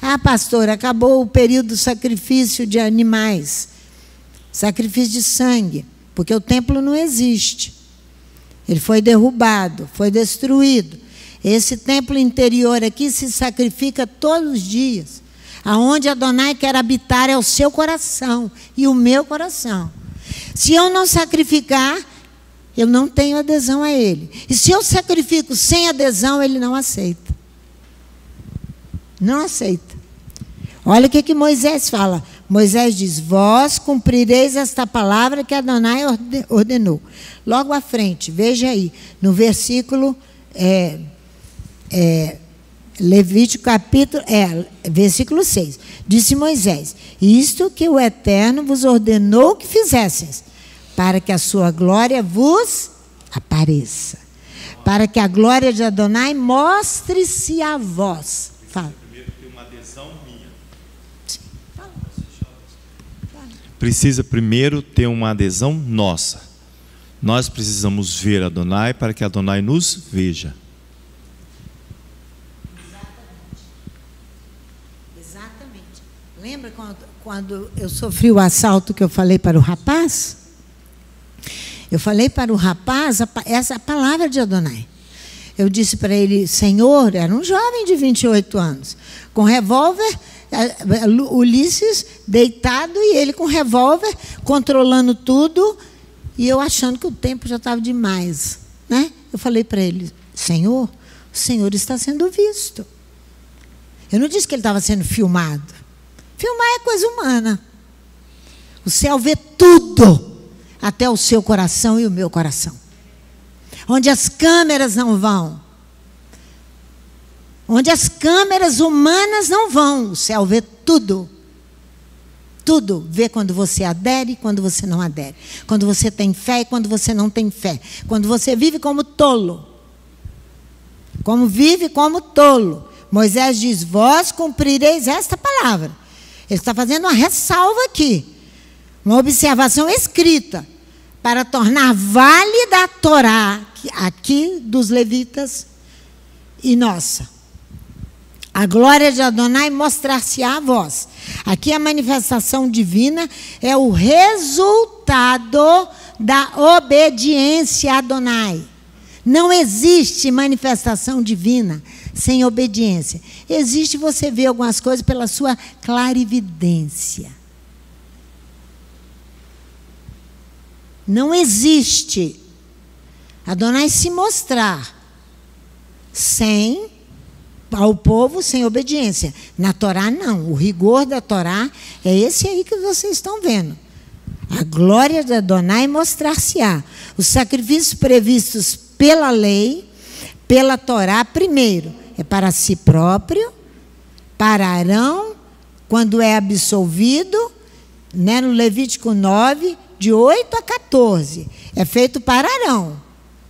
Ah, pastor, acabou o período do sacrifício de animais. Sacrifício de sangue. Porque o templo não existe. Ele foi derrubado, foi destruído. Esse templo interior aqui se sacrifica todos os dias. Aonde Adonai quer habitar é o seu coração e o meu coração. Se eu não sacrificar, eu não tenho adesão a Ele. E se eu sacrifico sem adesão, Ele não aceita. Não aceita. Olha o que Moisés fala. Moisés diz: vós cumprireis esta palavra que Adonai ordenou. Logo à frente, veja aí, no versículo Levítico capítulo, versículo 6. Disse Moisés: isto que o Eterno vos ordenou que fizesseis, para que a sua glória vos apareça, para que a glória de Adonai mostre-se a vós. Fala. Primeiro ter uma adesão minha. Sim. Fala. Precisa primeiro ter uma adesão nossa. Nós precisamos ver Adonai para que Adonai nos veja. Exatamente. Lembra quando eu sofri o assalto que eu falei para o rapaz? Eu falei para o rapaz essa palavra de Adonai. Eu disse para ele: Senhor, era um jovem de 28 anos, com revólver, Ulisses deitado e ele com revólver, controlando tudo, e eu achando que o tempo já estava demais, né? Eu falei para ele: Senhor, o Senhor está sendo visto. Eu não disse que ele estava sendo filmado. Filmar é coisa humana. O céu vê tudo, até o seu coração e o meu coração. Onde as câmeras não vão. Onde as câmeras humanas não vão. O céu vê tudo. Tudo. Vê quando você adere e quando você não adere. Quando você tem fé e quando você não tem fé. Quando você vive como tolo. Como vive como tolo. Moisés diz: vós cumprireis esta palavra. Ele está fazendo uma ressalva aqui. Uma observação escrita. Para tornar válida a Torá, aqui dos levitas e nossa. A glória de Adonai mostrar-se-á a vós. Aqui a manifestação divina é o resultado da obediência a Adonai. Não existe manifestação divina sem obediência. Existe você ver algumas coisas pela sua clarividência. Não existe Adonai se mostrar ao povo sem obediência. Na Torá, não. O rigor da Torá é esse aí que vocês estão vendo. A glória de Adonai mostrar-se-á. Os sacrifícios previstos pela lei, pela Torá, primeiro, é para si próprio, para Arão, quando é absolvido, né, no Levítico 9, de 8 a 14. É feito para Arão,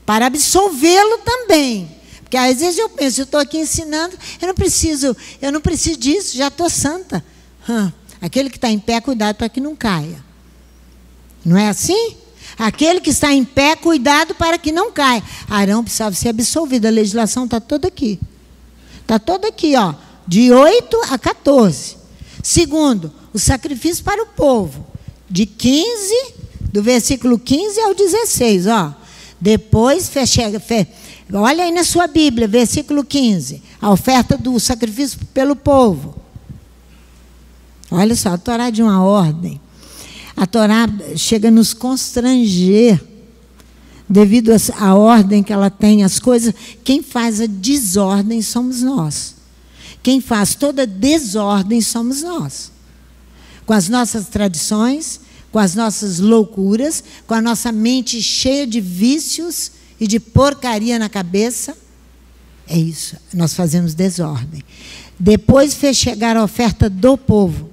para absolvê-lo também. Porque às vezes eu penso, eu estou aqui ensinando, eu não preciso disso, já estou santa. Aquele que está em pé, cuidado para que não caia. Não é assim? Aquele que está em pé, cuidado para que não caia. Arão precisava ser absolvido, a legislação está toda aqui. Está toda aqui, ó, de 8 a 14. Segundo, o sacrifício para o povo, de 15, do versículo 15 ao 16, ó. Depois, olha aí na sua Bíblia, versículo 15, a oferta do sacrifício pelo povo. Olha só, a Torá é de uma ordem. A Torá chega a nos constranger, devido à ordem que ela tem, as coisas. Quem faz a desordem somos nós. Quem faz toda desordem somos nós. Com as nossas tradições, com as nossas loucuras, com a nossa mente cheia de vícios e de porcaria na cabeça. É isso, nós fazemos desordem. Depois fez chegar a oferta do povo.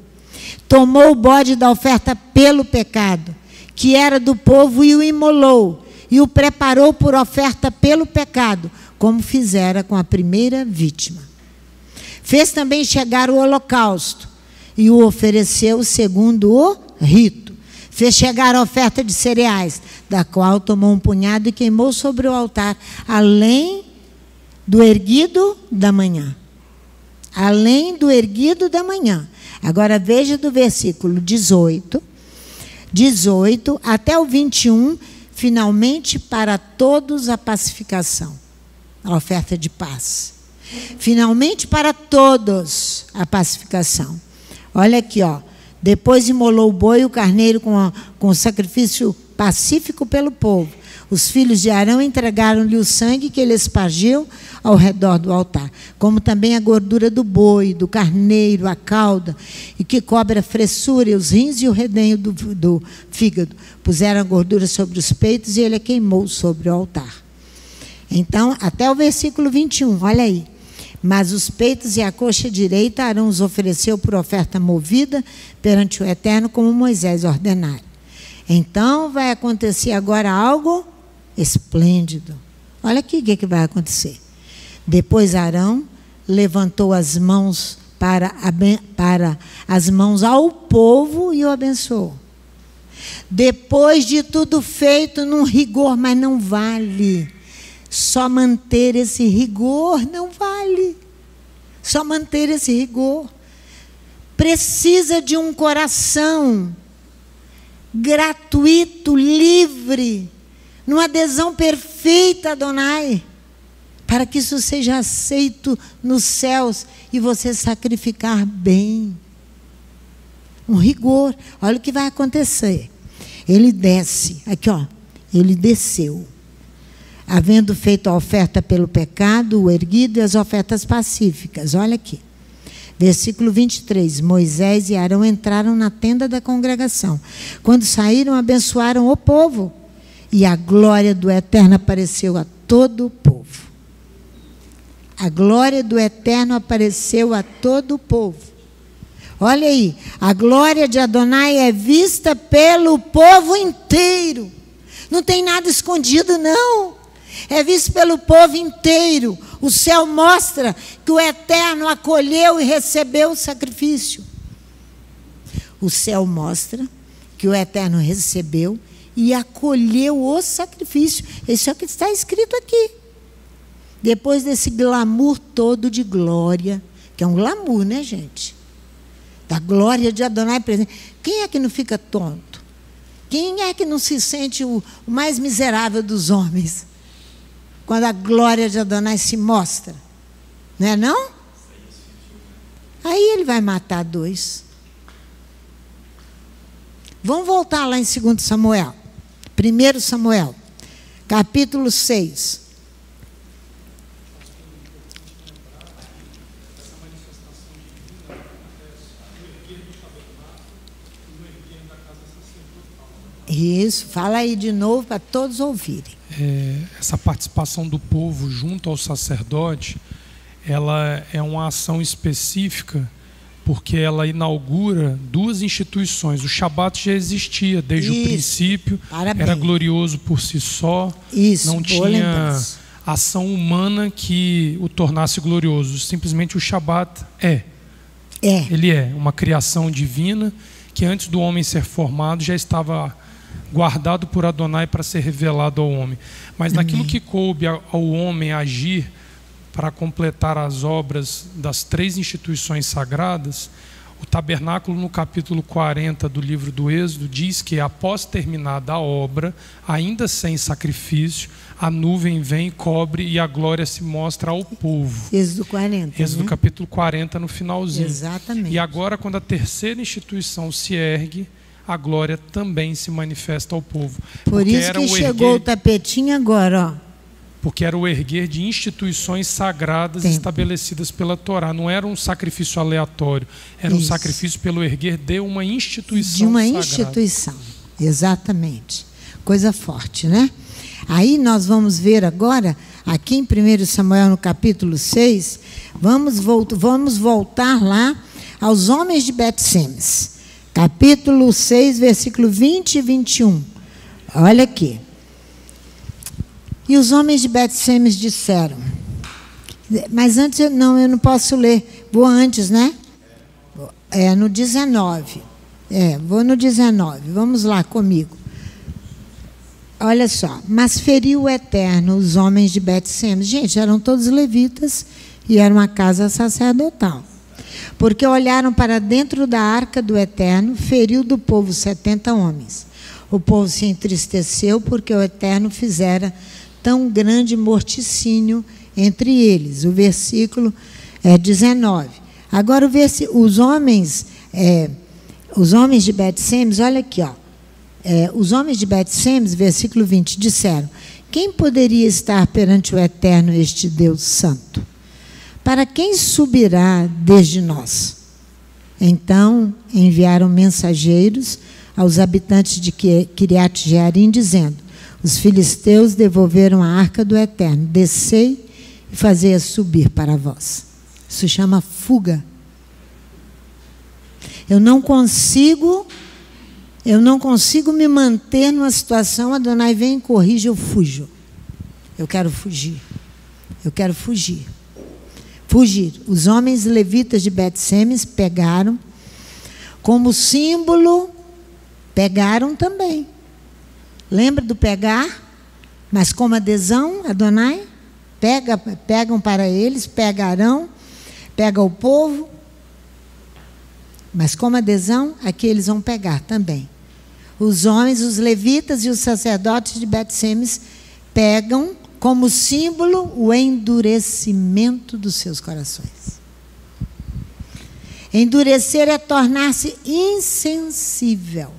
Tomou o bode da oferta pelo pecado, que era do povo, e o imolou, e o preparou por oferta pelo pecado, como fizera com a primeira vítima. Fez também chegar o holocausto, e o ofereceu segundo o rito. Fez chegar a oferta de cereais, da qual tomou um punhado e queimou sobre o altar, além do erguido da manhã. Além do erguido da manhã. Agora veja do versículo 18 até o 21, finalmente para todos a pacificação, a oferta de paz. Finalmente para todos a pacificação. Olha aqui, ó. Depois imolou o boi e o carneiro com o sacrifício pacífico pelo povo. Os filhos de Arão entregaram-lhe o sangue que ele espargiu ao redor do altar, como também a gordura do boi, do carneiro, a cauda, e que cobre a fressura, e os rins e o redenho do fígado. Puseram a gordura sobre os peitos e ele a queimou sobre o altar. Então, até o versículo 21, olha aí. Mas os peitos e a coxa direita Arão os ofereceu por oferta movida perante o Eterno, como Moisés ordenara. Então vai acontecer agora algo esplêndido. Olha aqui o que vai acontecer. Depois Arão levantou as mãos para as mãos ao povo e o abençoou. Depois de tudo feito num rigor, mas não vale. Só manter esse rigor não vale. Só manter esse rigor. Precisa de um coração gratuito, livre, numa adesão perfeita a Adonai, para que isso seja aceito nos céus e você sacrificar bem. Um rigor. Olha o que vai acontecer. Ele desce, aqui ó, ele desceu, havendo feito a oferta pelo pecado, o erguido e as ofertas pacíficas. Olha aqui. Versículo 23. Moisés e Arão entraram na tenda da congregação. Quando saíram, abençoaram o povo. E a glória do Eterno apareceu a todo o povo. A glória do Eterno apareceu a todo o povo. Olha aí. A glória de Adonai é vista pelo povo inteiro. Não tem nada escondido, não. É visto pelo povo inteiro. O céu mostra que o Eterno acolheu e recebeu o sacrifício. O céu mostra que o Eterno recebeu e acolheu o sacrifício. Isso é o que está escrito aqui. Depois desse glamour todo de glória, que é um glamour, né, gente? Da glória de Adonai presente. Quem é que não fica tonto? Quem é que não se sente o mais miserável dos homens? Quando a glória de Adonai se mostra. Não é não? Aí ele vai matar 2. Vamos voltar lá em 2 Samuel. 1 Samuel, capítulo 6. Isso, fala aí de novo para todos ouvirem. Essa participação do povo junto ao sacerdote, ela é uma ação específica, porque ela inaugura 2 instituições. O Shabat já existia desde o princípio, era glorioso por si só, não tinha ação humana que o tornasse glorioso. Simplesmente o Shabat ele é uma criação divina que antes do homem ser formado já estava guardado por Adonai para ser revelado ao homem. Mas naquilo que coube ao homem agir para completar as obras das 3 instituições sagradas, o tabernáculo, no capítulo 40 do livro do Êxodo, diz que após terminada a obra, ainda sem sacrifício, a nuvem vem, cobre e a glória se mostra ao povo. Êxodo 40. Êxodo capítulo 40, no finalzinho. Exatamente. E agora, quando a terceira instituição se ergue, a glória também se manifesta ao povo. Por isso que chegou o tapetinho agora, ó. Porque era o erguer de instituições sagradas estabelecidas pela Torá. Não era um sacrifício aleatório, era um sacrifício pelo erguer de uma instituição sagrada. De uma instituição, exatamente. Coisa forte, né? Aí nós vamos ver agora, aqui em 1 Samuel, no capítulo 6, vamos voltar lá aos homens de Bet-Semes. Capítulo 6, versículo 20 e 21. Olha aqui. E os homens de Bet-Semes disseram, mas antes eu não posso ler, vou antes, né? No 19. Vou no 19, vamos lá comigo. Olha só, mas feriu o Eterno os homens de Bet-Semes. Gente, eram todos levitas e era uma casa sacerdotal. Porque olharam para dentro da arca do Eterno, feriu do povo 70 homens. O povo se entristeceu porque o Eterno fizera tão grande morticínio entre eles. O versículo 19. Agora os homens de Bet-Semes, olha aqui, ó. os homens de Bet-Semes, versículo 20, disseram: quem poderia estar perante o Eterno, este Deus santo? Para quem subirá desde nós? Então enviaram mensageiros aos habitantes de Quiriate Jearim, dizendo: os filisteus devolveram a arca do Eterno, descei e fazei-a subir para vós. Isso chama fuga. Eu não consigo me manter numa situação, Adonai vem e corrige, eu fujo. Eu quero fugir. Eu quero fugir. Fugir. Os homens levitas de Bet-Semes pegaram, como símbolo, pegaram também. Lembra do pegar? Mas como adesão, Adonai, pegam para eles, pegarão, pega o povo. Mas como adesão, aqui eles vão pegar também. Os homens, os levitas e os sacerdotes de Bet-Semes pegam como símbolo o endurecimento dos seus corações. Endurecer é tornar-se insensível.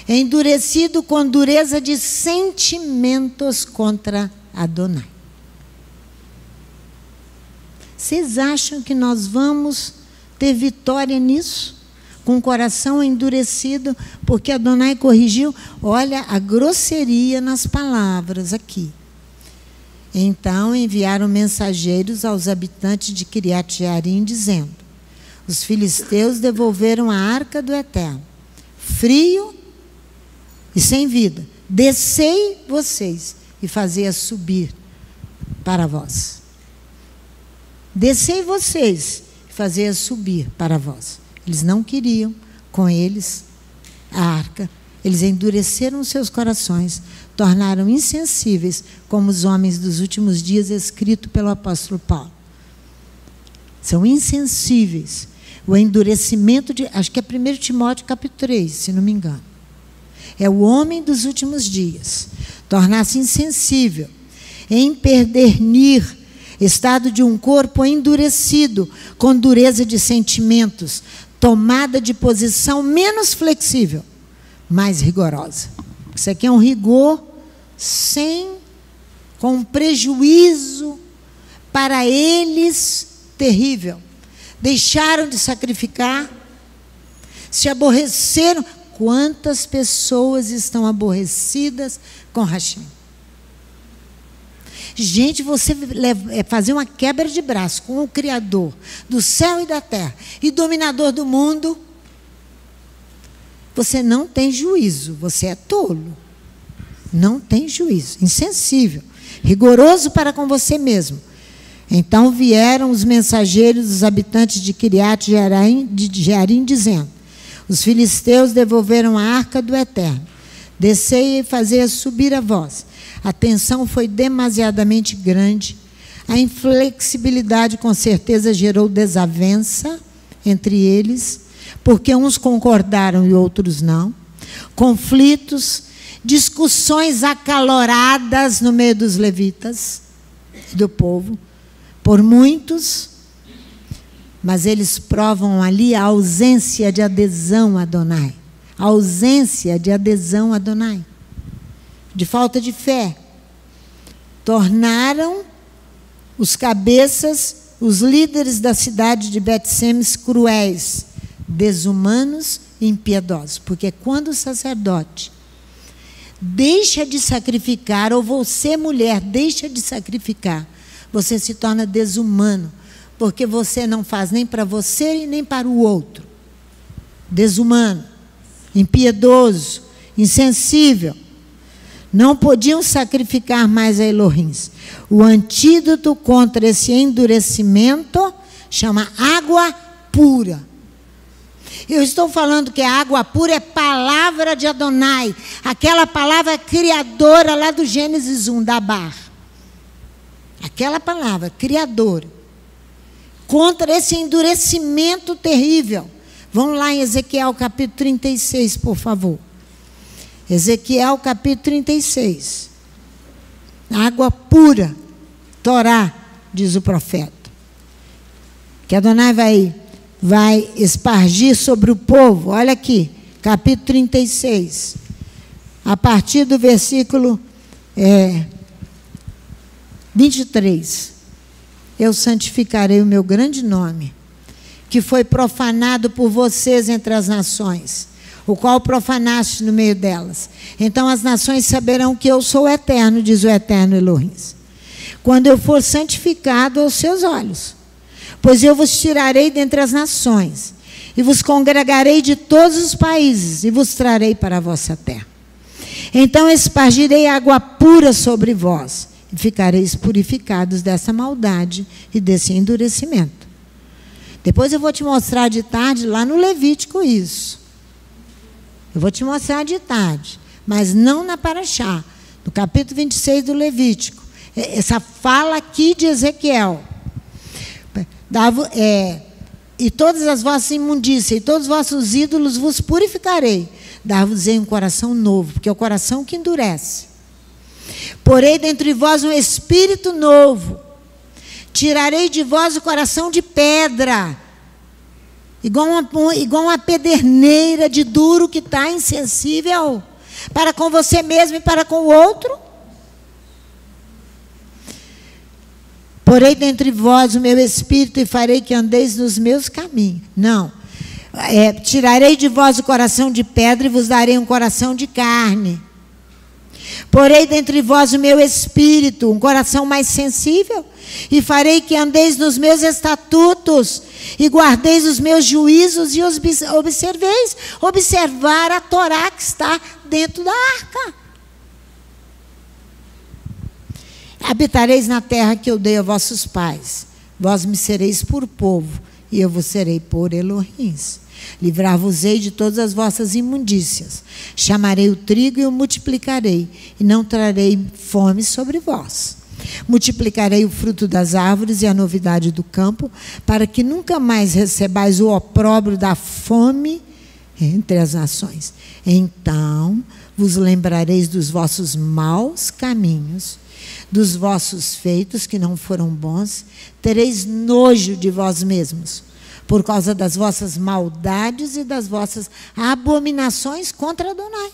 Endurecido com dureza de sentimentos contra Adonai. Vocês acham que nós vamos ter vitória nisso? Com o coração endurecido, porque Adonai corrigiu? Olha a grosseria nas palavras aqui. Então enviaram mensageiros aos habitantes de Quiriate Jearim, dizendo: os filisteus devolveram a arca do Eterno, frio e sem vida. Descei vocês e fazei-a subir para vós. Descei vocês e fazei-a subir para vós. Eles não queriam com eles a arca. Eles endureceram os seus corações, tornaram insensíveis, como os homens dos últimos dias, escrito pelo apóstolo Paulo. São insensíveis. O endurecimento de, acho que é 1 Timóteo capítulo 3, se não me engano. É o homem dos últimos dias. Tornar-se insensível, empedernir, estado de um corpo endurecido, com dureza de sentimentos, tomada de posição menos flexível, mais rigorosa. Isso aqui é um rigor com prejuízo para eles terrível. Deixaram de sacrificar, se aborreceram. Quantas pessoas estão aborrecidas com Hashem? Gente, você fazer uma quebra de braço com o Criador do céu e da terra e dominador do mundo, você não tem juízo, você é tolo. Não tem juízo, insensível, rigoroso para com você mesmo. Então vieram os mensageiros dos habitantes de Quiriate Jearim, dizendo: os filisteus devolveram a arca do Eterno, descei e fazei-a subir a vós. A tensão foi demasiadamente grande, a inflexibilidade com certeza gerou desavença entre eles, porque uns concordaram e outros não, conflitos, discussões acaloradas no meio dos levitas, do povo, por muitos, mas eles provam ali a ausência de adesão a Adonai, a ausência de adesão a Adonai, de falta de fé. Tornaram os cabeças, os líderes da cidade de Bet-Semes cruéis, desumanos e impiedosos. Porque quando o sacerdote deixa de sacrificar, ou você, mulher, deixa de sacrificar, você se torna desumano, porque você não faz nem para você e nem para o outro. Desumano, impiedoso, insensível. Não podiam sacrificar mais a Elohims. O antídoto contra esse endurecimento chama água pura. Eu estou falando que a água pura é palavra de Adonai, aquela palavra criadora lá do Gênesis 1, da Bar. Aquela palavra criadora. Contra esse endurecimento terrível. Vamos lá em Ezequiel capítulo 36, por favor. Ezequiel capítulo 36. Água pura, Torá, diz o profeta. Que Adonai vai espargir sobre o povo. Olha aqui, capítulo 36, a partir do versículo 23. Eu santificarei o meu grande nome, que foi profanado por vocês entre as nações, o qual profanaste no meio delas. Então as nações saberão que eu sou o eterno, diz o eterno Elohim, quando eu for santificado aos seus olhos. Pois eu vos tirarei dentre as nações, e vos congregarei de todos os países, e vos trarei para a vossa terra. Então espargirei água pura sobre vós, e ficareis purificados dessa maldade e desse endurecimento. Depois eu vou te mostrar de tarde, lá no Levítico, isso. Eu vou te mostrar de tarde, mas não na Paraxá, no capítulo 26 do Levítico. Essa fala aqui de Ezequiel. E todas as vossas imundícias e todos os vossos ídolos vos purificarei. Dar-vos-ei um coração novo, porque é o coração que endurece. Porei dentre vós um espírito novo. Tirarei de vós o coração de pedra, igual uma pederneira de duro que está insensível, para com você mesmo e para com o outro. Porei dentre vós o meu espírito e farei que andeis nos meus caminhos. Não. Tirarei de vós o coração de pedra e vos darei um coração de carne. Porei dentre vós o meu espírito, um coração mais sensível, e farei que andeis nos meus estatutos, e guardeis os meus juízos, e os observeis. Observar a Torá que está dentro da arca. Habitareis na terra que eu dei a vossos pais. Vós me sereis por povo, e eu vos serei por Elohim. Livrar-vos-ei de todas as vossas imundícias. Chamarei o trigo e o multiplicarei, e não trarei fome sobre vós. Multiplicarei o fruto das árvores e a novidade do campo, para que nunca mais recebais o opróbrio da fome entre as nações. Então vos lembrareis dos vossos maus caminhos, dos vossos feitos que não foram bons, tereis nojo de vós mesmos, por causa das vossas maldades e das vossas abominações contra Adonai.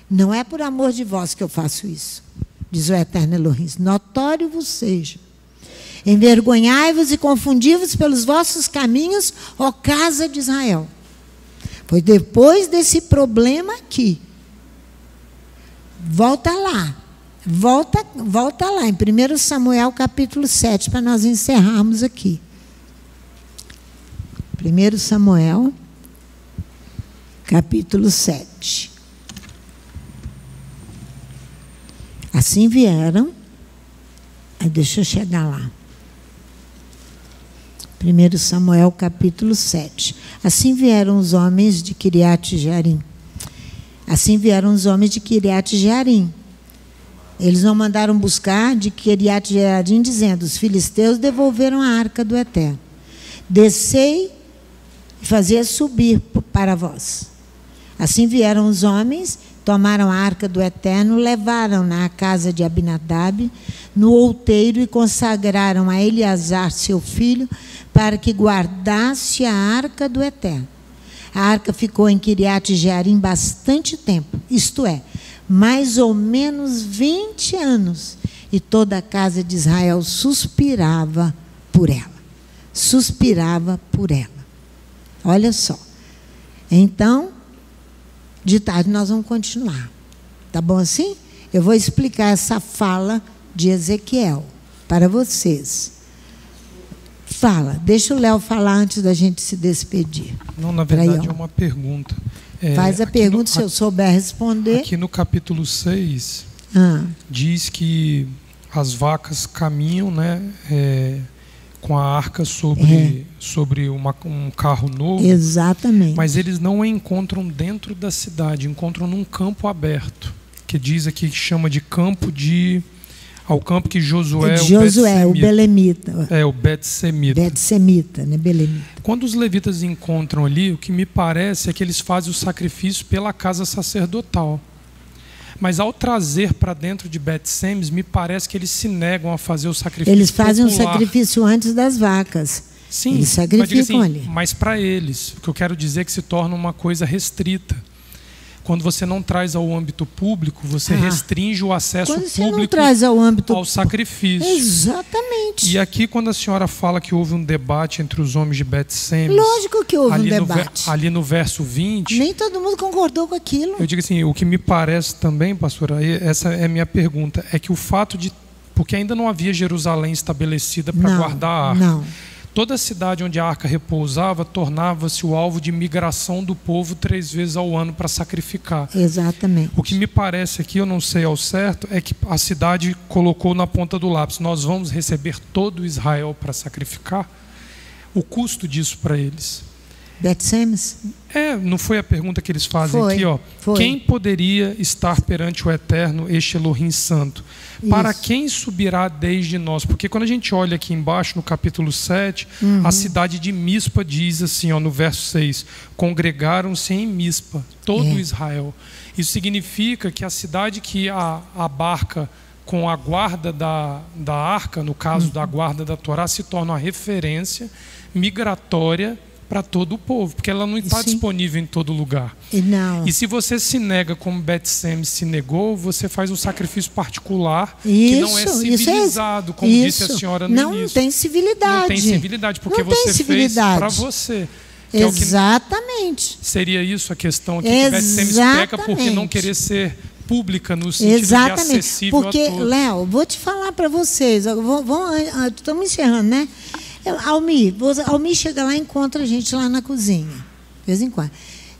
Não é por amor de vós que eu faço isso, diz o eterno Elohim. Notório vos seja. Envergonhai-vos e confundi-vos pelos vossos caminhos, ó casa de Israel. Pois depois desse problema aqui, volta lá, em 1 Samuel capítulo 7, para nós encerrarmos aqui. 1 Samuel, capítulo 7. Assim vieram, deixa eu chegar lá. 1 Samuel, capítulo 7. Assim vieram os homens de Quiriate-Jearim. Eles não mandaram buscar de Quiriate-Jearim, dizendo: os filisteus devolveram a arca do Eterno. Descei e fazia subir para vós. Assim vieram os homens, tomaram a arca do Eterno, levaram-na à casa de Abinadab, no outeiro, e consagraram a Eleazar, seu filho, para que guardasse a arca do Eterno. A arca ficou em Quiriate-Jearim bastante tempo, isto é, mais ou menos 20 anos, e toda a casa de Israel suspirava por ela. Olha só. Então, de tarde nós vamos continuar. Tá bom assim? Eu vou explicar essa fala de Ezequiel para vocês. Fala. Deixa o Léo falar antes da gente se despedir. Não, na verdade é uma pergunta. Faz a pergunta, se eu souber responder. Aqui no capítulo 6, diz que as vacas caminham, né, com a arca sobre um carro novo. Exatamente. Mas eles não a encontram dentro da cidade, encontram num campo aberto, que diz aqui que chama de campo ao campo que Josué, o Belemita. O Bet-Semita. Bet-Semita, né, Belemita. Quando os levitas encontram ali, o que me parece é que eles fazem o sacrifício pela casa sacerdotal. Mas ao trazer para dentro de Bet-Semes, me parece que eles se negam a fazer o sacrifício Eles fazem popular. um sacrifício antes das vacas. Sim, eles sacrificam assim, ali. Mas para eles, o que eu quero dizer é que se torna uma coisa restrita. Quando você não traz ao âmbito público, você restringe o acesso público ao sacrifício. Exatamente. E aqui, quando a senhora fala que houve um debate entre os homens de Bet-Semes... Lógico que houve um debate. Ali no verso 20... Nem todo mundo concordou com aquilo. Eu digo assim, o que me parece também, pastora, essa é a minha pergunta, é que o fato de... Porque ainda não havia Jerusalém estabelecida para guardar a arca. Não. Toda a cidade onde a arca repousava tornava-se o alvo de migração do povo 3 vezes ao ano para sacrificar. Exatamente. O que me parece aqui, eu não sei ao certo, é que a cidade colocou na ponta do lápis: nós vamos receber todo Israel para sacrificar. O custo disso para eles. Bet-Semes? Não foi a pergunta que eles fazem aqui, ó. Quem poderia estar perante o Eterno, este Elohim Santo? Para quem subirá desde nós? Porque quando a gente olha aqui embaixo, no capítulo 7, a cidade de Mispa diz assim, ó, no verso 6, congregaram-se em Mispa, todo Israel. Isso significa que a cidade que abarca com a guarda da arca, no caso da guarda da Torá, se torna uma referência migratória para todo o povo, porque ela não está disponível em todo lugar. Não. E se você se nega como Bet-Semes se negou, você faz um sacrifício particular que não é civilizado, como disse a senhora no início. Não tem civilidade. Não tem civilidade, porque você fez para você. Exatamente. Seria isso a questão aqui, que Bet-Semes peca porque não querer ser pública no sentido de acessível porque, a todos. Léo, vou te falar para vocês, estamos encerrando, né? Almir chega lá e encontra a gente lá na cozinha, de vez em quando.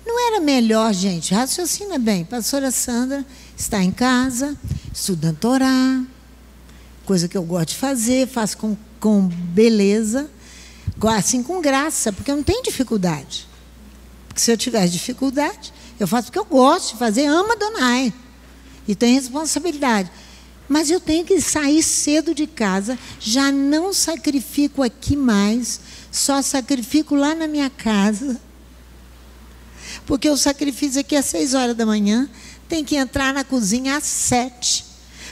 Não era melhor, gente, raciocina bem, a pastora Sandra está em casa, estudando Torá, coisa que eu gosto de fazer, faço com beleza, assim com graça, porque eu não tenho dificuldade. Porque se eu tivesse dificuldade, eu faço porque eu gosto de fazer, amo Adonai, e tenho responsabilidade. Mas eu tenho que sair cedo de casa, já não sacrifico aqui mais, só sacrifico lá na minha casa. Porque o sacrifício aqui às 6 horas da manhã, tem que entrar na cozinha às 7.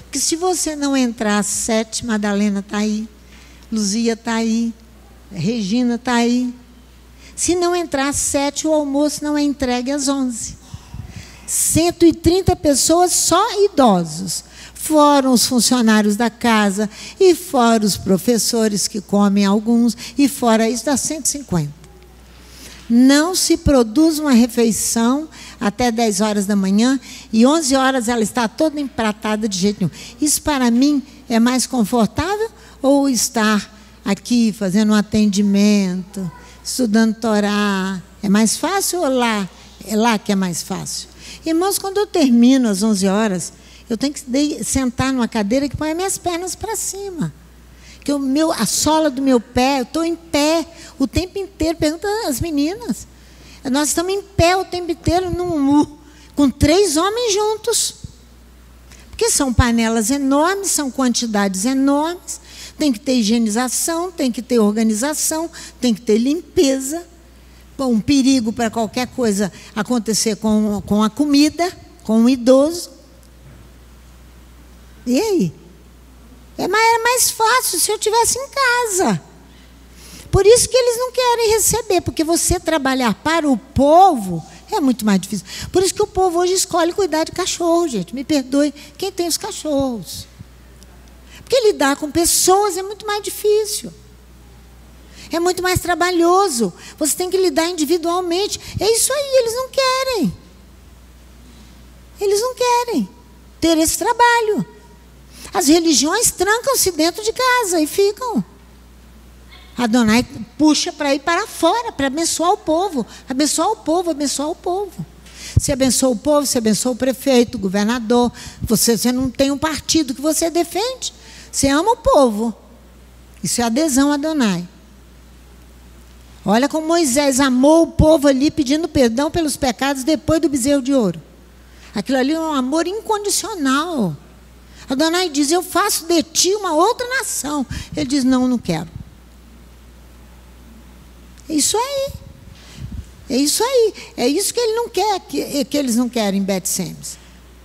Porque se você não entrar às 7, Madalena está aí, Luzia está aí, Regina está aí. Se não entrar às 7, o almoço não é entregue às 11. 130 pessoas, só idosos. Fora os funcionários da casa, e fora os professores que comem alguns, e fora isso dá 150. Não se produz uma refeição até 10 horas da manhã, e 11 horas ela está toda empratada de jeito nenhum. Isso para mim é mais confortável, ou estar aqui fazendo um atendimento, estudando Torá, é mais fácil ou lá? É lá que é mais fácil. Irmãos, quando eu termino às 11 horas, eu tenho que sentar numa cadeira que põe as minhas pernas para cima. Que a sola do meu pé, eu estou em pé o tempo inteiro. Pergunta às meninas. Nós estamos em pé o tempo inteiro, com 3 homens juntos. Porque são panelas enormes, são quantidades enormes. Tem que ter higienização, tem que ter organização, tem que ter limpeza. Um perigo para qualquer coisa acontecer com a comida, com o idoso. E aí? Era mais fácil se eu estivesse em casa. Por isso que eles não querem receber, porque você trabalhar para o povo é muito mais difícil. Por isso que o povo hoje escolhe cuidar de cachorro, gente. Me perdoe quem tem os cachorros. Porque lidar com pessoas é muito mais difícil. É muito mais trabalhoso. Você tem que lidar individualmente. É isso aí, eles não querem. Eles não querem ter esse trabalho. As religiões trancam-se dentro de casa e ficam. Adonai puxa para ir para fora, para abençoar o povo. Abençoar o povo, abençoar o povo. Você abençoa o povo, você abençoa o prefeito, o governador. Você não tem um partido que você defende. Você ama o povo. Isso é adesão a Adonai. Olha como Moisés amou o povo ali, pedindo perdão pelos pecados depois do bezerro de ouro. Aquilo ali é um amor incondicional. Adonai diz, eu faço de ti uma outra nação. Ele diz, não quero. É isso aí. É isso aí. É isso que ele não quer, que eles não querem em Bet-Semes.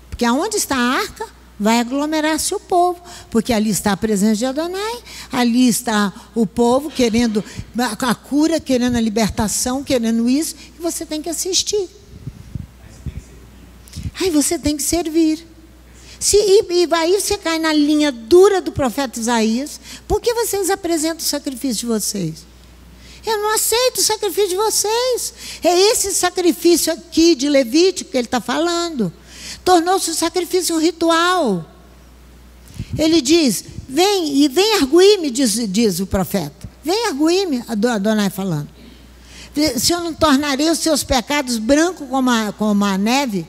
Porque aonde está a arca, vai aglomerar-se o povo, porque ali está a presença de Adonai, ali está o povo querendo a cura, querendo a libertação, querendo isso, e você tem que assistir. Aí você tem que servir. E aí você cai na linha dura do profeta Isaías. Por que vocês apresentam o sacrifício de vocês? Eu não aceito o sacrifício de vocês. É esse sacrifício aqui de Levítico que ele está falando. Tornou-se o sacrifício um ritual. Ele diz, vem arguir-me, diz o profeta. Vem arguir-me, Adonai falando. Se eu não tornarei os seus pecados brancos como a neve,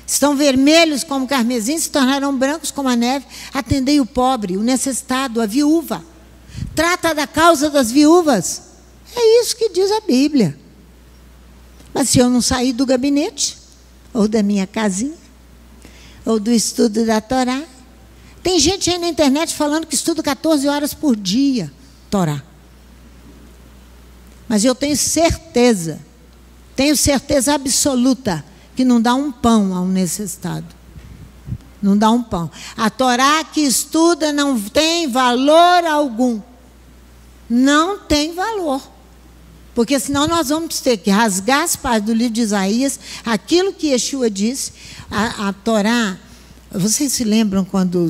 estão vermelhos como carmesim, se tornarão brancos como a neve. Atendei o pobre, o necessitado, a viúva. Trata da causa das viúvas. É isso que diz a Bíblia. Mas se eu não sair do gabinete, ou da minha casinha, ou do estudo da Torá, tem gente aí na internet falando que estuda 14 horas por dia, Torá. Mas eu tenho certeza absoluta, que não dá um pão a um necessitado. Não dá um pão. A Torá que estuda não tem valor algum. Não tem valor. Porque senão nós vamos ter que rasgar as páginas do livro de Isaías, aquilo que Yeshua disse, a Torá. Vocês se lembram quando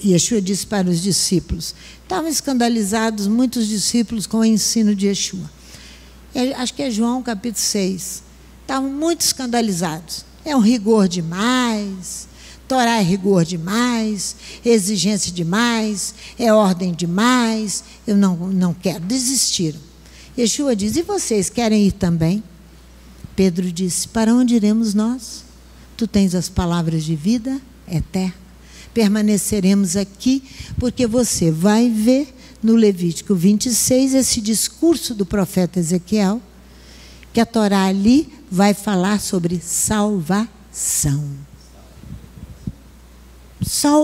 Yeshua disse para os discípulos? Estavam escandalizados muitos discípulos com o ensino de Yeshua. Acho que é João capítulo 6. Estavam muito escandalizados. É um rigor demais, Torá é rigor demais, exigência demais, é ordem demais, eu não quero. Desistiram. Yeshua diz, e vocês querem ir também? Pedro disse, para onde iremos nós? Tu tens as palavras de vida eterna. Permaneceremos aqui, porque você vai ver no Levítico 26, esse discurso do profeta Ezequiel, que a Torá ali vai falar sobre salvação.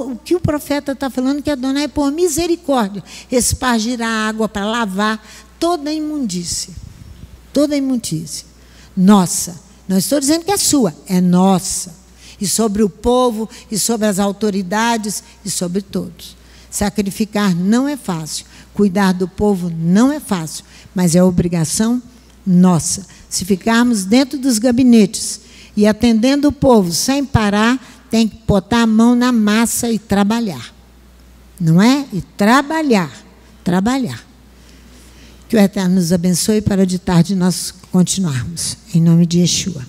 O que o profeta está falando, que Adonai, por misericórdia, espargirá água para lavar toda a imundície. Toda a imundície. Nossa. Não estou dizendo que é sua, é nossa. E sobre o povo, e sobre as autoridades, e sobre todos. Sacrificar não é fácil. Cuidar do povo não é fácil. Mas é obrigação nossa. Se ficarmos dentro dos gabinetes e atendendo o povo sem parar, tem que botar a mão na massa e trabalhar. Não é? E trabalhar. Trabalhar. Que o Eterno nos abençoe para de tarde nós continuarmos. Em nome de Yeshua.